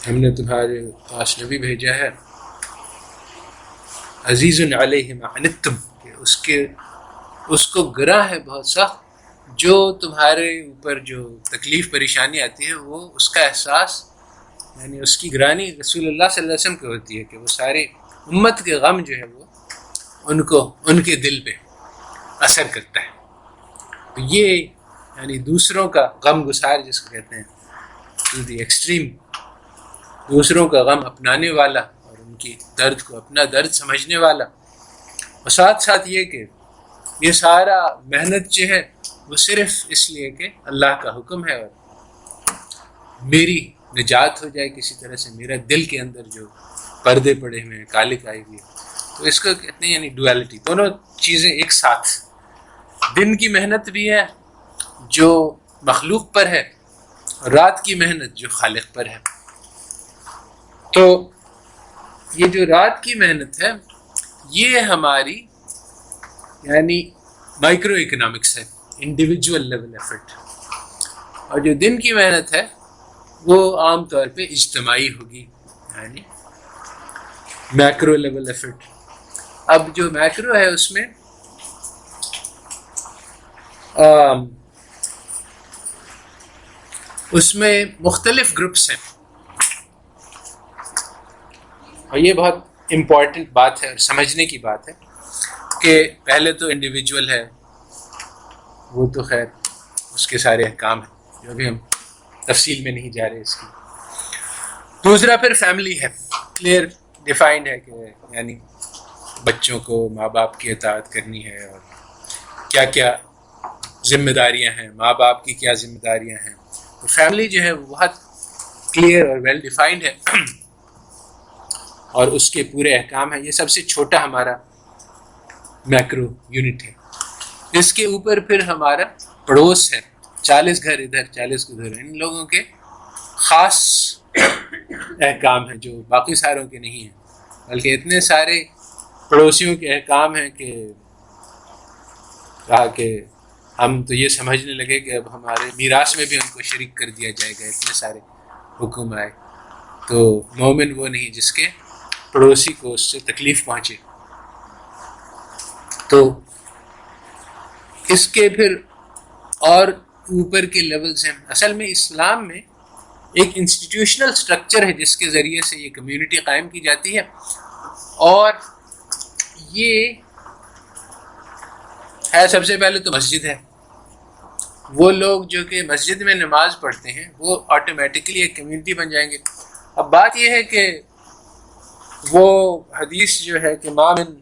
ہم نے تمہارے پاس نبی بھیجا ہے عزیز علیہ ما عنتم، کہ اس کو گراں ہے بہت سخت جو تمہارے اوپر جو تکلیف پریشانی آتی ہے، وہ اس کا احساس یعنی اس کی گرانی رسول اللہ صلی اللہ علیہ وسلم کو ہوتی ہے کہ وہ سارے امت کے غم جو ہے وہ ان کے دل پہ اثر کرتا ہے. تو یہ یعنی دوسروں کا غم گسار جس کو کہتے ہیں ٹو دی ایکسٹریم، دوسروں کا غم اپنانے والا اور ان کی درد کو اپنا درد سمجھنے والا. اور ساتھ ساتھ یہ کہ یہ سارا محنت جو ہے وہ صرف اس لیے کہ اللہ کا حکم ہے اور میری نجات ہو جائے کسی طرح سے، میرا دل کے اندر جو پردے پڑے ہوئے ہیں، کالک آئی ہوئی ہے. تو اس کو کہتے ہیں یعنی ڈویلٹی، دونوں چیزیں ایک ساتھ. دن کی محنت بھی ہے جو مخلوق پر ہے، اور رات کی محنت جو خالق پر ہے. تو یہ جو رات کی محنت ہے یہ ہماری یعنی مائکرو اکنامکس ہے، انڈیویجول لیول ایفرٹ. اور جو دن کی محنت ہے وہ عام طور پہ اجتماعی ہوگی، یعنی میکرو لیول ایفرٹ. اب جو میکرو ہے اس میں مختلف گروپس ہیں، اور یہ بہت امپورٹنٹ بات ہے اور سمجھنے کی بات ہے کہ پہلے تو انڈیویجول ہے، وہ تو خیر اس کے سارے احکام ہیں جو ابھی ہم تفصیل میں نہیں جا رہے اس کی. دوسرا پھر فیملی ہے، کلیئر ڈیفائنڈ ہے کہ یعنی بچوں کو ماں باپ کی اطاعت کرنی ہے اور کیا کیا ذمہ داریاں ہیں، ماں باپ کی کیا ذمہ داریاں ہیں. تو فیملی جو ہے وہ بہت کلیئر اور ویل ڈیفائنڈ ہے اور اس کے پورے احکام ہیں. یہ سب سے چھوٹا ہمارا میکرو یونٹ ہے. اس کے اوپر پھر ہمارا پڑوس ہے، 40 گھر ادھر 40 ادھر. ان لوگوں کے خاص احکام ہیں جو باقی ساروں کے نہیں ہیں، بلکہ اتنے سارے پڑوسیوں کے احکام ہیں کہ کہا کہ ہم تو یہ سمجھنے لگے کہ اب ہمارے میراث میں بھی ان کو شریک کر دیا جائے گا. اتنے سارے حکم آئے. تو مومن وہ نہیں جس کے پڑوسی کو اس سے تکلیف پہنچے. تو اس کے پھر اور اوپر کے لیولز ہیں. اصل میں اسلام میں ایک انسٹیٹیوشنل سٹرکچر ہے جس کے ذریعے سے یہ کمیونٹی قائم کی جاتی ہے، اور یہ ہے سب سے پہلے تو مسجد ہے. وہ لوگ جو کہ مسجد میں نماز پڑھتے ہیں وہ آٹومیٹکلی ایک کمیونٹی بن جائیں گے. اب بات یہ ہے کہ وہ حدیث جو ہے کہ ما من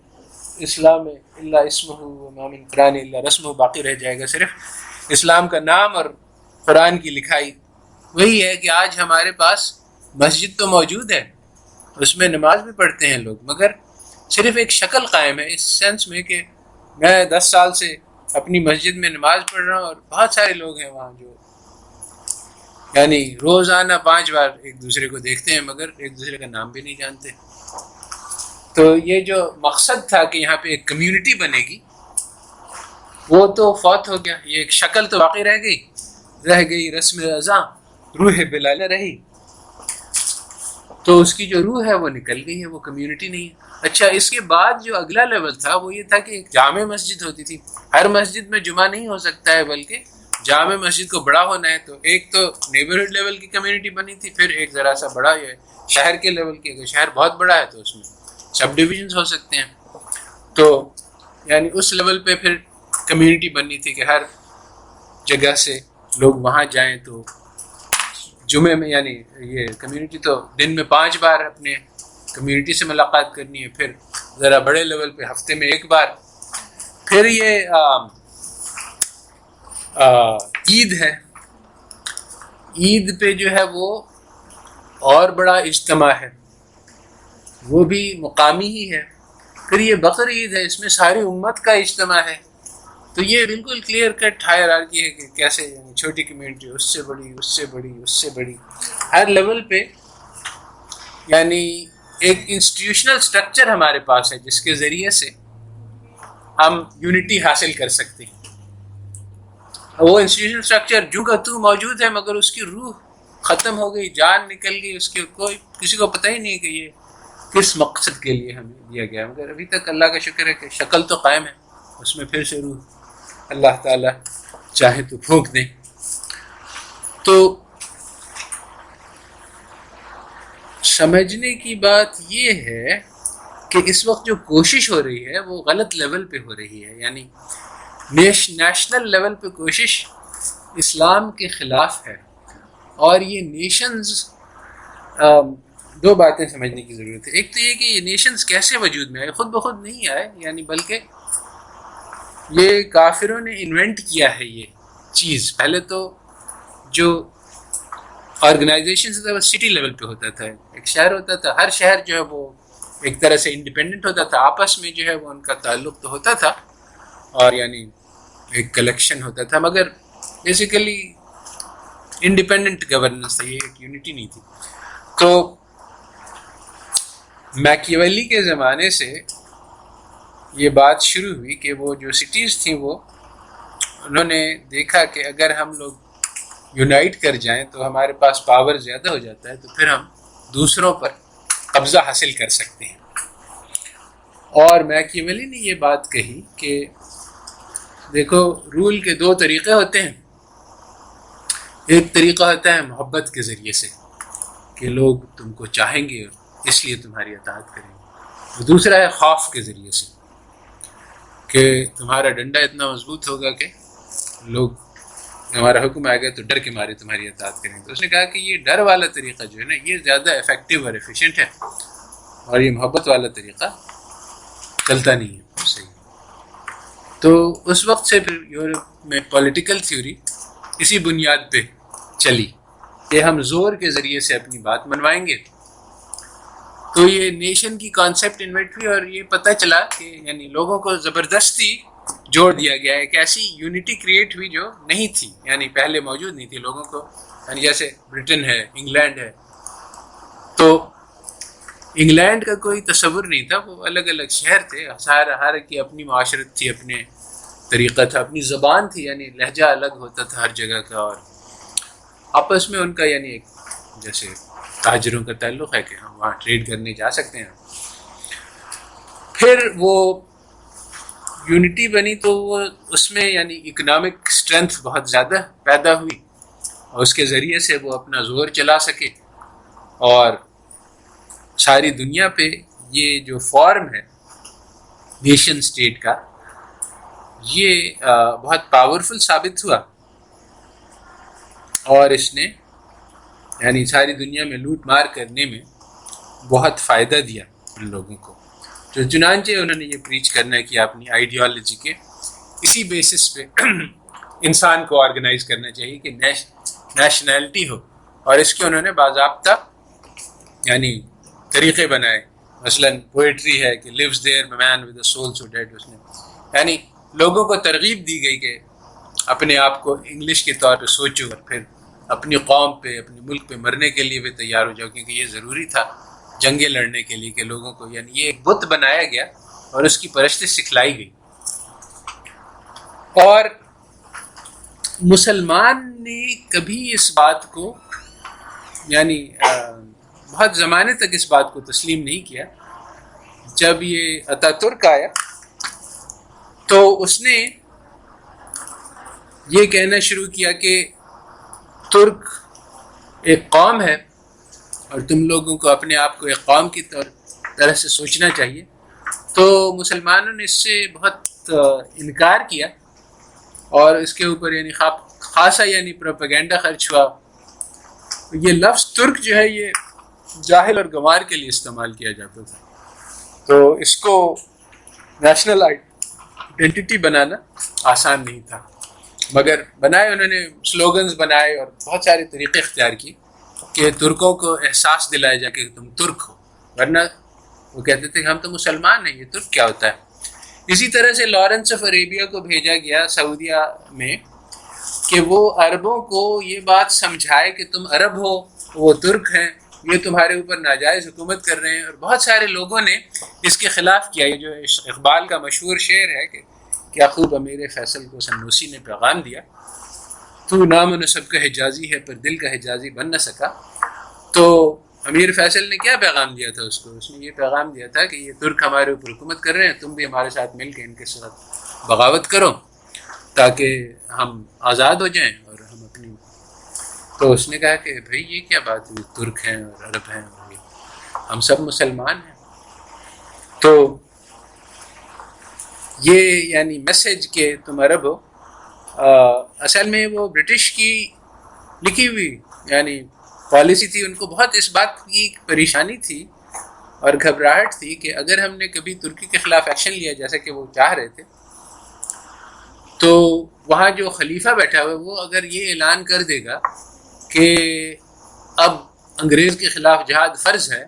اسلام الا اسمہ وما من قرآن الا رسمہ باقی رہ جائے گا. صرف اسلام کا نام اور قرآن کی لکھائی. وہی ہے کہ آج ہمارے پاس مسجد تو موجود ہے، اس میں نماز بھی پڑھتے ہیں لوگ، مگر صرف ایک شکل قائم ہے، اس سینس میں کہ میں 10 سال سے اپنی مسجد میں نماز پڑھ رہا ہوں اور بہت سارے لوگ ہیں وہاں جو یعنی روزانہ 5 بار ایک دوسرے کو دیکھتے ہیں مگر ایک دوسرے کا نام بھی نہیں جانتے. تو یہ جو مقصد تھا کہ یہاں پہ ایک کمیونٹی بنے گی وہ تو فوت ہو گیا. یہ ایک شکل تو باقی رہ گئی رسم ازاں، روح بلا نہ رہی. تو اس کی جو روح ہے وہ نکل گئی ہے، وہ کمیونٹی نہیں ہے۔ اچھا، اس کے بعد جو اگلا لیول تھا وہ یہ تھا کہ ایک جامع مسجد ہوتی تھی۔ ہر مسجد میں جمعہ نہیں ہو سکتا ہے، بلکہ جامع مسجد کو بڑا ہونا ہے، تو ایک تو نیبرہڈ لیول کی کمیونٹی بنی تھی، پھر ایک ذرا سا بڑا یہ شہر کے لیول کی، اگر شہر بہت بڑا ہے تو اس میں سب ڈویژنز ہو سکتے ہیں۔ تو یعنی اس لیول پہ پھر کمیونٹی بننی تھی کہ ہر جگہ سے لوگ وہاں جائیں، تو جمعے میں یعنی یہ کمیونٹی تو دن میں 5 بار اپنے کمیونٹی سے ملاقات کرنی ہے، پھر ذرا بڑے لیول پہ ہفتے میں 1 بار۔ پھر یہ عید ہے، عید پہ جو ہے وہ اور بڑا اجتماع ہے، وہ بھی مقامی ہی ہے۔ پھر یہ بقر عید ہے، اس میں ساری امت کا اجتماع ہے۔ تو یہ بالکل کلیئر کٹ ہائرارکی ہے کہ کیسے یعنی چھوٹی کمیونٹی اس سے بڑی، اس سے بڑی، اس سے بڑی، ہر لیول پہ یعنی ایک انسٹیٹیوشنل سٹرکچر ہمارے پاس ہے جس کے ذریعے سے ہم یونٹی حاصل کر سکتے ہیں۔ وہ انسٹیٹیوشنل سٹرکچر جو کا تو موجود ہے، مگر اس کی روح ختم ہو گئی، جان نکل گئی، اس کے کوئی کسی کو پتہ ہی نہیں کہ یہ کس مقصد کے لیے ہمیں دیا گیا، مگر ابھی تک اللہ کا شکر ہے کہ شکل تو قائم ہے، اس میں پھر سے روح اللہ تعالیٰ چاہے تو پھونک دیں۔ تو سمجھنے کی بات یہ ہے کہ اس وقت جو کوشش ہو رہی ہے وہ غلط لیول پہ ہو رہی ہے، یعنی نیشنل لیول پہ کوشش اسلام کے خلاف ہے۔ اور یہ نیشنز، دو باتیں سمجھنے کی ضرورت ہے۔ ایک تو یہ کہ یہ نیشنز کیسے وجود میں آئے، خود بخود نہیں آئے، یعنی بلکہ یہ کافروں نے انوینٹ کیا ہے یہ چیز۔ پہلے تو جو آرگنائزیشن تھا وہ سٹی لیول پہ ہوتا تھا، ایک شہر ہوتا تھا، ہر شہر جو ہے وہ ایک طرح سے انڈیپینڈنٹ ہوتا تھا، آپس میں جو ہے وہ ان کا تعلق تو ہوتا تھا اور یعنی ایک کلیکشن ہوتا تھا، مگر بیسیکلی انڈیپینڈنٹ گورننس تھا، یہ ایک یونٹی نہیں تھی۔ تو میکیویلی کے زمانے سے یہ بات شروع ہوئی کہ وہ جو سٹیز تھیں وہ انہوں نے دیکھا کہ اگر ہم لوگ یونائٹ کر جائیں تو ہمارے پاس پاور زیادہ ہو جاتا ہے، تو پھر ہم دوسروں پر قبضہ حاصل کر سکتے ہیں۔ اور میکیویلی نے یہ بات کہی کہ دیکھو، رول کے 2 طریقے ہوتے ہیں۔ ایک طریقہ ہوتا ہے محبت کے ذریعے سے کہ لوگ تم کو چاہیں گے اس لیے تمہاری اطاعت کریں گے، دوسرا ہے خوف کے ذریعے سے کہ تمہارا ڈنڈا اتنا مضبوط ہوگا کہ لوگ ہمارا حکم آئے گا تو ڈر کے مارے تمہاری اطاعت کریں گے۔ تو اس نے کہا کہ یہ ڈر والا طریقہ جو ہے نا یہ زیادہ افیکٹو اور ایفیشینٹ ہے، اور یہ محبت والا طریقہ چلتا نہیں ہے صحیح۔ تو اس وقت سے پھر یورپ میں پولیٹیکل تھیوری اسی بنیاد پہ چلی کہ ہم زور کے ذریعے سے اپنی بات منوائیں گے۔ تو یہ نیشن کی کانسیپٹ انویٹ ہوئی، اور یہ پتہ چلا کہ یعنی لوگوں کو زبردستی جوڑ دیا گیا ہے، ایک ایسی یونٹی کریٹ ہوئی جو نہیں تھی، یعنی پہلے موجود نہیں تھی لوگوں کو، یعنی جیسے برٹن ہے، انگلینڈ ہے، تو انگلینڈ کا کوئی تصور نہیں تھا، وہ الگ الگ شہر تھے، ہر کی اپنی معاشرت تھی، اپنے طریقہ تھا، اپنی زبان تھی، یعنی لہجہ الگ ہوتا تھا ہر جگہ کا، اور آپس میں ان کا یعنی ایک جیسے تاجروں کا تعلق ہے کہ ہم وہاں ٹریڈ کرنے جا سکتے ہیں۔ پھر وہ یونٹی بنی تو وہ اس میں یعنی اکنامک اسٹرینتھ بہت زیادہ پیدا ہوئی، اور اس کے ذریعے سے وہ اپنا زور چلا سکے، اور ساری دنیا پہ یہ جو فارم ہے نیشن اسٹیٹ کا یہ بہت پاورفل ثابت ہوا، اور اس نے یعنی ساری دنیا میں لوٹ مار کرنے میں بہت فائدہ دیا ان لوگوں کو۔ تو چنانچہ انہوں نے یہ پریچ کرنا ہے کہ اپنی آئیڈیالوجی کے اسی بیسس پہ انسان کو آرگنائز کرنا چاہیے کہ نیشنلٹی ہو، اور اس کے انہوں نے باضابطہ یعنی طریقے بنائے۔ مثلا پوئٹری ہے کہ lives there a man with a soul so dead، اس نے یعنی لوگوں کو ترغیب دی گئی کہ اپنے آپ کو انگلش کے طور پہ سوچو، اور پھر اپنی قوم پہ اپنے ملک پہ مرنے کے لیے بھی تیار ہو جاؤ، کیونکہ یہ ضروری تھا جنگیں لڑنے کے لیے کہ لوگوں کو یعنی یہ ایک بت بنایا گیا اور اس کی پرستش سکھلائی گئی۔ اور مسلمان نے کبھی اس بات کو یعنی بہت زمانے تک اس بات کو تسلیم نہیں کیا. جب یہ اتا ترک آیا تو اس نے یہ کہنا شروع کیا کہ ترک ایک قوم ہے اور تم لوگوں کو اپنے آپ کو ایک قوم کی طرح سے سوچنا چاہیے. تو مسلمانوں نے اس سے بہت انکار کیا اور اس کے اوپر یعنی خاصا یعنی پروپیگنڈا خرچ ہوا. یہ لفظ ترک جو ہے یہ جاہل اور گنوار کے لیے استعمال کیا جاتا تھا. تو اس کو نیشنل آئیڈینٹی بنانا آسان نہیں تھا، مگر بنائے انہوں نے، سلوگنز بنائے اور بہت سارے طریقے اختیار کیے کہ ترکوں کو احساس دلایا جا کہ تم ترک ہو، ورنہ وہ کہتے تھے کہ ہم تو مسلمان ہیں، یہ ترک کیا ہوتا ہے. اسی طرح سے لارنس آف عربیہ کو بھیجا گیا سعودیہ میں کہ وہ عربوں کو یہ بات سمجھائے کہ تم عرب ہو، وہ ترک ہیں، یہ تمہارے اوپر ناجائز حکومت کر رہے ہیں. اور بہت سارے لوگوں نے اس کے خلاف کیا. یہ جو اقبال کا مشہور شعر ہے کہ کیا خوب امیر فیصل کو سنوسی نے پیغام دیا، تو نام و نسب کا حجازی ہے پر دل کا حجازی بن نہ سکا. تو امیر فیصل نے کیا پیغام دیا تھا اس کو؟ اس نے یہ پیغام دیا تھا کہ یہ ترک ہمارے اوپر حکومت کر رہے ہیں، تم بھی ہمارے ساتھ مل کے ان کے ساتھ بغاوت کرو تاکہ ہم آزاد ہو جائیں اور ہم اپنی. تو اس نے کہا کہ بھئی یہ کیا بات ہوئی، ترک ہیں اور عرب ہیں، ہم سب مسلمان ہیں. تو یہ یعنی میسج کہ تم عرب ہو، اصل میں وہ برٹش کی لکھی ہوئی یعنی پالیسی تھی. ان کو بہت اس بات کی پریشانی تھی اور گھبراہٹ تھی کہ اگر ہم نے کبھی ترکی کے خلاف ایکشن لیا جیسا کہ وہ چاہ رہے تھے، تو وہاں جو خلیفہ بیٹھا ہوا ہے وہ اگر یہ اعلان کر دے گا کہ اب انگریز کے خلاف جہاد فرض ہے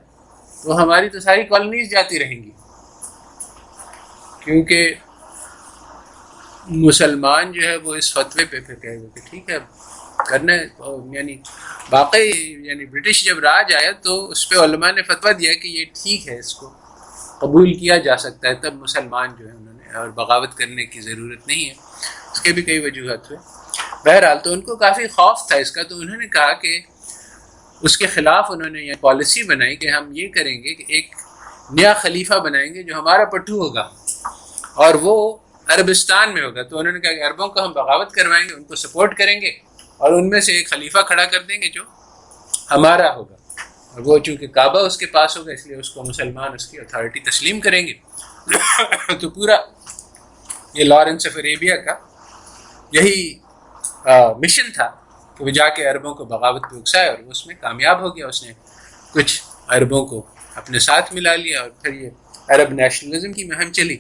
تو ہماری تو ساری کالونیز جاتی رہیں گی، کیونکہ مسلمان جو ہے وہ اس فتوے پہ کہے گا کہ ٹھیک ہے کرنا ہے. یعنی واقعی یعنی برٹش جب راج آیا تو اس پہ علماء نے فتویٰ دیا کہ یہ ٹھیک ہے، اس کو قبول کیا جا سکتا ہے. تب مسلمان جو ہے انہوں نے، اور بغاوت کرنے کی ضرورت نہیں ہے. اس کے بھی کئی وجوہات ہوئے. بہرحال تو ان کو کافی خوف تھا اس کا، تو انہوں نے کہا کہ اس کے خلاف انہوں نے یہ پالیسی بنائی کہ ہم یہ کریں گے کہ ایک نیا خلیفہ بنائیں گے جو ہمارا پٹھو ہوگا اور وہ عربستان میں ہوگا. تو انہوں نے کہا کہ عربوں کو ہم بغاوت کروائیں گے، ان کو سپورٹ کریں گے اور ان میں سے ایک خلیفہ کھڑا کر دیں گے جو ہمارا ہوگا، اور وہ چونکہ کعبہ اس کے پاس ہوگا اس لیے اس کو مسلمان اس کی اتھارٹی تسلیم کریں گے. تو پورا یہ لارنس آف عربیہ کا یہی مشن تھا کہ وہ جا کے عربوں کو بغاوت پہ اکسائے، اور وہ اس میں کامیاب ہو گیا. اس نے کچھ عربوں کو اپنے ساتھ ملا لیا اور پھر یہ عرب نیشنلزم کی مہم چلی.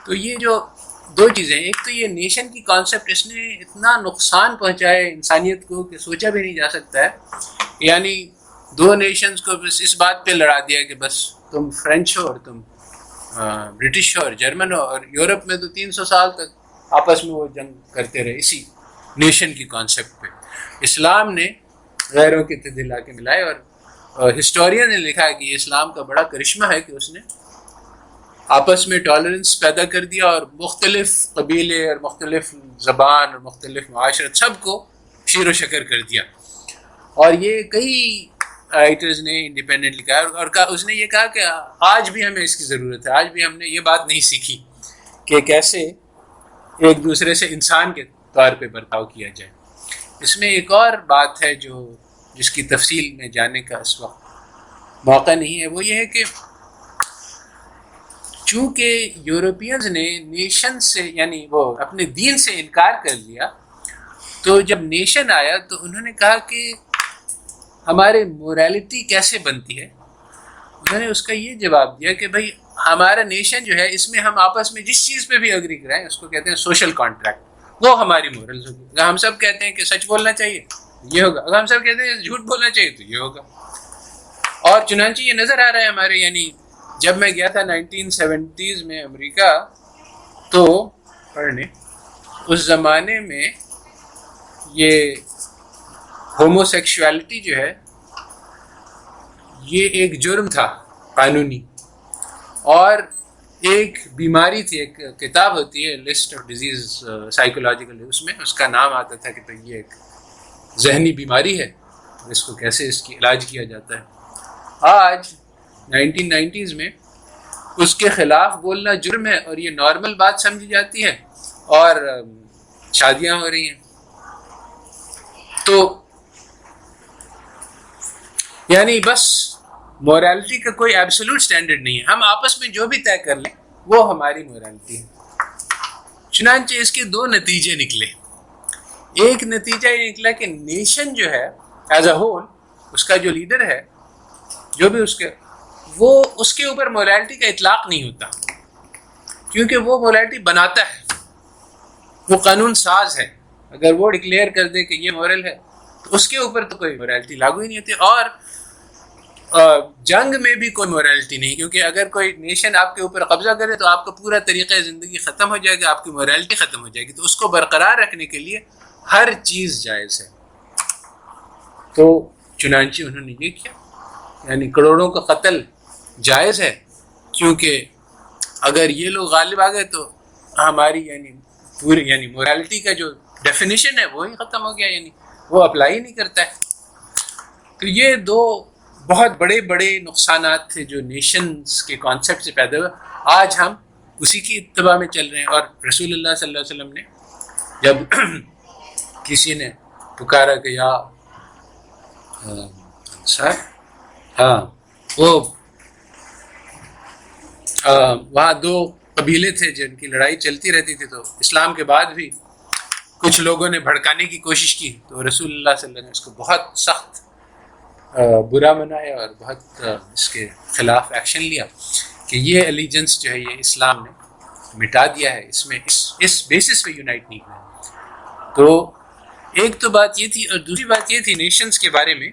تو یہ جو دو چیزیں، ایک تو یہ نیشن کی کانسیپٹ اس نے اتنا نقصان پہنچائے انسانیت کو کہ سوچا بھی نہیں جا سکتا ہے. یعنی دو نیشنز کو بس اس بات پہ لڑا دیا کہ بس تم فرینچ ہو اور تم برٹش ہو اور جرمن ہو، اور یورپ میں تو 300 سال تک آپس میں وہ جنگ کرتے رہے اسی نیشن کی کانسیپٹ پہ. اسلام نے غیروں کے دلا کے ملائے، اور ہسٹورین نے لکھا ہے کہ یہ اسلام کا بڑا کرشمہ ہے کہ اس نے آپس میں ٹالرنس پیدا کر دیا اور مختلف قبیلے اور مختلف زبان اور مختلف معاشرت سب کو شیر و شکر کر دیا. اور یہ کئی رائٹرز نے انڈیپینڈنٹ لکھا ہے، اور اس نے یہ کہا کہ آج بھی ہمیں اس کی ضرورت ہے. آج بھی ہم نے یہ بات نہیں سیکھی کہ کیسے ایک دوسرے سے انسان کے طور پہ برتاؤ کیا جائے. اس میں ایک اور بات ہے جس کی تفصیل میں جانے کا اس وقت موقع نہیں ہے، وہ یہ ہے کہ چونکہ یورپینز نے نیشن سے یعنی وہ اپنے دین سے انکار کر لیا، تو جب نیشن آیا تو انہوں نے کہا کہ ہمارے موریلٹی کیسے بنتی ہے. انہوں نے اس کا یہ جواب دیا کہ بھائی ہمارا نیشن جو ہے اس میں ہم آپس میں جس چیز پہ بھی اگری کرائیں اس کو کہتے ہیں سوشل کانٹریکٹ، وہ ہماری مورلز ہوگی. اگر ہم سب کہتے ہیں کہ سچ بولنا چاہیے یہ ہوگا، اگر ہم سب کہتے ہیں جھوٹ بولنا چاہیے تو یہ ہوگا. اور چنانچہ یہ نظر آ رہا ہے ہمارے، یعنی جب میں گیا تھا 1970s میں امریکہ تو پڑھنے، اس زمانے میں یہ ہومو سیکشوالٹی جو ہے یہ ایک جرم تھا قانونی، اور ایک بیماری تھی. ایک کتاب ہوتی ہے لسٹ آف ڈیزیز سائیکولوجیکل، اس میں اس کا نام آتا تھا کہ یہ ایک ذہنی بیماری ہے، اس کو کیسے اس کی علاج کیا جاتا ہے. آج 1990s میں اس کے خلاف بولنا جرم ہے اور یہ نارمل بات سمجھی جاتی ہے اور شادیاں ہو رہی ہیں. تو یعنی بس مورالٹی کا کوئی ایبسولوٹ سٹینڈرڈ نہیں ہے. ہم آپس میں جو بھی طے کر لیں وہ ہماری مورالٹی ہے. چنانچہ اس کے دو نتیجے نکلے. ایک نتیجہ یہ نکلا کہ نیشن جو ہے ایز اے ہول، اس کا جو لیڈر ہے، جو بھی اس کے اوپر مورالٹی کا اطلاق نہیں ہوتا، کیونکہ وہ مورالٹی بناتا ہے، وہ قانون ساز ہے. اگر وہ ڈکلیئر کر دے کہ یہ مورل ہے تو اس کے اوپر تو کوئی مورالٹی لاگو ہی نہیں ہوتی. اور جنگ میں بھی کوئی مورالٹی نہیں، کیونکہ اگر کوئی نیشن آپ کے اوپر قبضہ کرے تو آپ کا پورا طریقہ زندگی ختم ہو جائے گا، آپ کی مورالٹی ختم ہو جائے گی. تو اس کو برقرار رکھنے کے لیے ہر چیز جائز ہے. تو چنانچہ انہوں نے یہ کیا، یعنی کروڑوں کا قتل جائز ہے، کیونکہ اگر یہ لوگ غالب آ گئے تو ہماری یعنی مورالٹی کا جو ڈیفینیشن ہے وہی ختم ہو گیا، یعنی وہ اپلائی نہیں کرتا ہے. تو یہ دو بہت بڑے بڑے نقصانات تھے جو نیشنز کے کانسیپٹ سے پیدا ہوئے. آج ہم اسی کی اتباع میں چل رہے ہیں. اور رسول اللہ صلی اللہ علیہ وسلم نے جب کسی نے پکارا کہ یا وہاں دو قبیلے تھے جن کی لڑائی چلتی رہتی تھی، تو اسلام کے بعد بھی کچھ لوگوں نے بھڑکانے کی کوشش کی، تو رسول اللہ صلی اللہ علیہ وسلم نے اس کو بہت سخت برا منایا اور بہت اس کے خلاف ایکشن لیا کہ یہ الیجنس جو ہے یہ اسلام نے مٹا دیا ہے، اس میں اس بیسس پہ یونائٹ نہیں ہوا. تو ایک تو بات یہ تھی، اور دوسری بات یہ تھی نیشنز کے بارے میں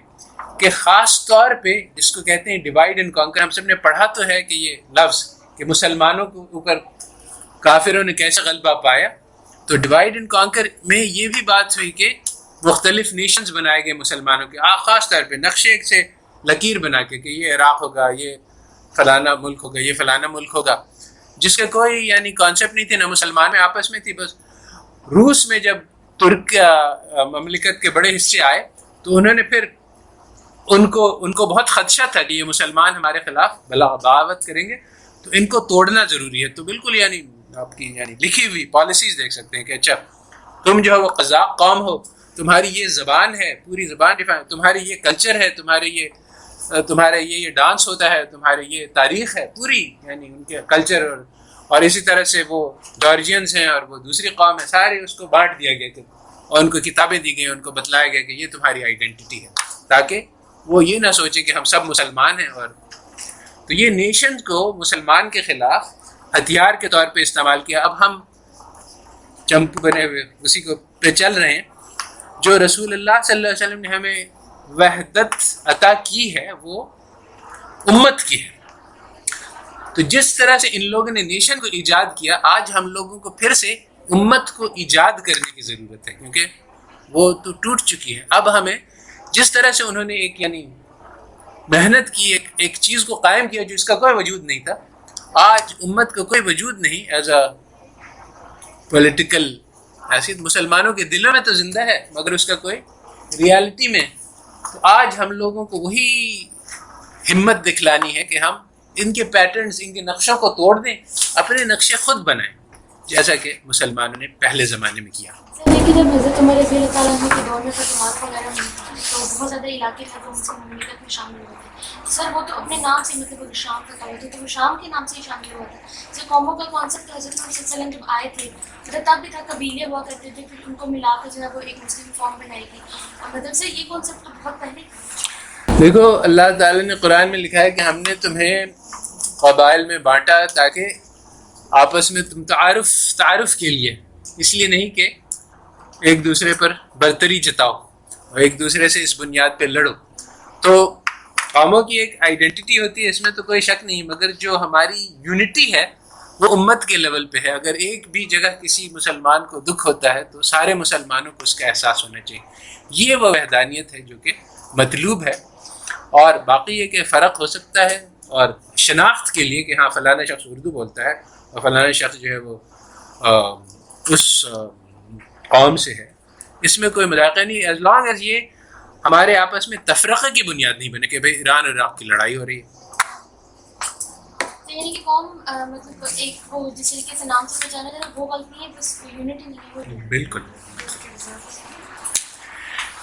کہ خاص طور پہ جس کو کہتے ہیں ڈیوائڈ اینڈ کانکر. ہم سب نے پڑھا تو ہے کہ یہ لفظ کہ مسلمانوں کے اوپر کافروں نے کیسے غلبہ پایا. تو ڈیوائڈ اینڈ کانکر میں یہ بھی بات ہوئی کہ مختلف نیشنز بنائے گئے مسلمانوں کے، خاص طور پہ نقشے سے لکیر بنا کے کہ یہ عراق ہوگا، یہ فلانا ملک ہوگا، یہ فلانا ملک ہوگا، جس کا کوئی یعنی کانسیپٹ نہیں تھی، نہ مسلمان میں آپس میں تھی. بس روس میں جب ترک مملکت کے بڑے حصے آئے تو انہوں نے پھر ان کو بہت خدشہ تھا کہ یہ مسلمان ہمارے خلاف بغاوت کریں گے، تو ان کو توڑنا ضروری ہے. تو بالکل یعنی آپ کی یعنی لکھی ہوئی پالیسیز دیکھ سکتے ہیں کہ اچھا تم جو ہے وہ قذاق قوم ہو، تمہاری یہ زبان ہے، پوری زبان تمہاری یہ کلچر ہے، تمہارے یہ ڈانس ہوتا ہے، تمہارے یہ تاریخ ہے پوری، یعنی ان کے کلچر اور اسی طرح سے وہ جارجینز ہیں اور وہ دوسری قوم ہے، سارے اس کو بانٹ دیا گیا کہ اور ان کو کتابیں دی گئی، ان کو بتلایا گیا کہ یہ تمہاری آئیڈینٹی ہے، تاکہ وہ یہ نہ سوچے کہ ہم سب مسلمان ہیں. اور تو یہ نیشن کو مسلمان کے خلاف ہتھیار کے طور پہ استعمال کیا. اب ہم چمپو بنے ہوئے اسی کو پہ چل رہے ہیں. جو رسول اللہ صلی اللہ علیہ وسلم نے ہمیں وحدت عطا کی ہے وہ امت کی ہے. تو جس طرح سے ان لوگوں نے نیشن کو ایجاد کیا، آج ہم لوگوں کو پھر سے امت کو ایجاد کرنے کی ضرورت ہے، کیونکہ وہ تو ٹوٹ چکی ہے. اب ہمیں جس طرح سے انہوں نے ایک یعنی محنت کی، ایک چیز کو قائم کیا جو اس کا کوئی وجود نہیں تھا، آج امت کا کوئی وجود نہیں ایز اے پولیٹیکل. ایسی مسلمانوں کے دلوں میں تو زندہ ہے مگر اس کا کوئی ریالٹی میں. تو آج ہم لوگوں کو وہی ہمت دکھلانی ہے کہ ہم ان کے پیٹرنز، ان کے نقشوں کو توڑ دیں، اپنے نقشے خود بنائیں، جیسا کہ مسلمانوں نے پہلے زمانے میں کیا. لیکن جب حضرت عمر رضی اللہ تعالیٰ عنہ کے دور میں فتوحات وغیرہ ہوئی تو بہت زیادہ علاقے تھے جو مسلم مملکت میں شامل ہوئے تھے. سر وہ تو اپنے نام سے مطلب شام کا قائل تھے، تو وہ شام کے نام سے ہی شامل ہوا تھا. جو قوموں کا کانسیپٹ حضرت صلی اللہ علیہ وسلم جب آئے تھے مطلب تب بھی تھا، قبیلے ہوا کرتے تھے، پھر ان کو ملا کر جو ہے وہ ایک مسلم فارم بنائی گئی. اور مطلب سے یہ کانسیپٹ تو بہت پہلے. دیکھو اللہ تعالیٰ نے قرآن میں لکھا ہے کہ ہم نے تمہیں قبائل میں بانٹا تاکہ آپس میں تم تعارف کے لیے، اس لیے نہیں کہ ایک دوسرے پر برتری جتاؤ اور ایک دوسرے سے اس بنیاد پہ لڑو. تو قوموں کی ایک آئیڈینٹی ہوتی ہے، اس میں تو کوئی شک نہیں، مگر جو ہماری یونٹی ہے وہ امت کے لیول پہ ہے. اگر ایک بھی جگہ کسی مسلمان کو دکھ ہوتا ہے تو سارے مسلمانوں کو اس کا احساس ہونا چاہیے. یہ وہ وحدانیت ہے جو کہ مطلوب ہے. اور باقی یہ کہ فرق ہو سکتا ہے اور شناخت کے لیے کہ ہاں فلانا شخص اردو بولتا ہے اور فلانا شخص جو ہے وہ اس قوم سے ہے، اس میں کوئی مذاق نہیں. ایز لانگ ایز یہ ہمارے آپس میں تفرقے کی بنیاد نہیں بنے کہ بھئی ایران اور عراق کی لڑائی ہو رہی ہے. تو یعنی کہ قوم مطلب ایک وہ جس طریقے سے نام سے پہچانا جاتا ہے وہ غلط نہیں ہے, بس یونٹی نہیں ہے وہ. بالکل.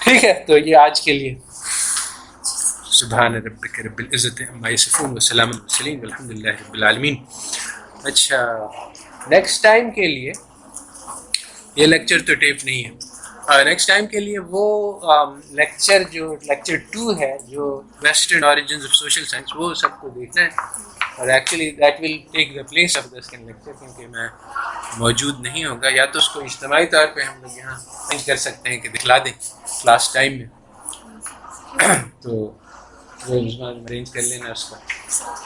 ٹھیک ہے, تو یہ آج کے لیے سبحان ربک رب العزت عما یصفون وسلام علی المرسلین والحمد للہ رب العالمین. اچھا, نیکسٹ ٹائم کے لیے یہ لیکچر تو ٹیپ نہیں ہے, نیکسٹ ٹائم کے لیے وہ لیکچر جو لیکچر 2 ہے جو western origins of social science, وہ سب کو دیکھنا ہے. اور actually that will take the place of the second lecture, کیونکہ میں موجود نہیں ہوگا. یا تو اس کو اجتماعی طور پہ ہم لوگ یہاں نہیں کر سکتے ہیں کہ دکھلا دیں کلاس ٹائم میں, تو وہ ارینج کر لینا اس کا.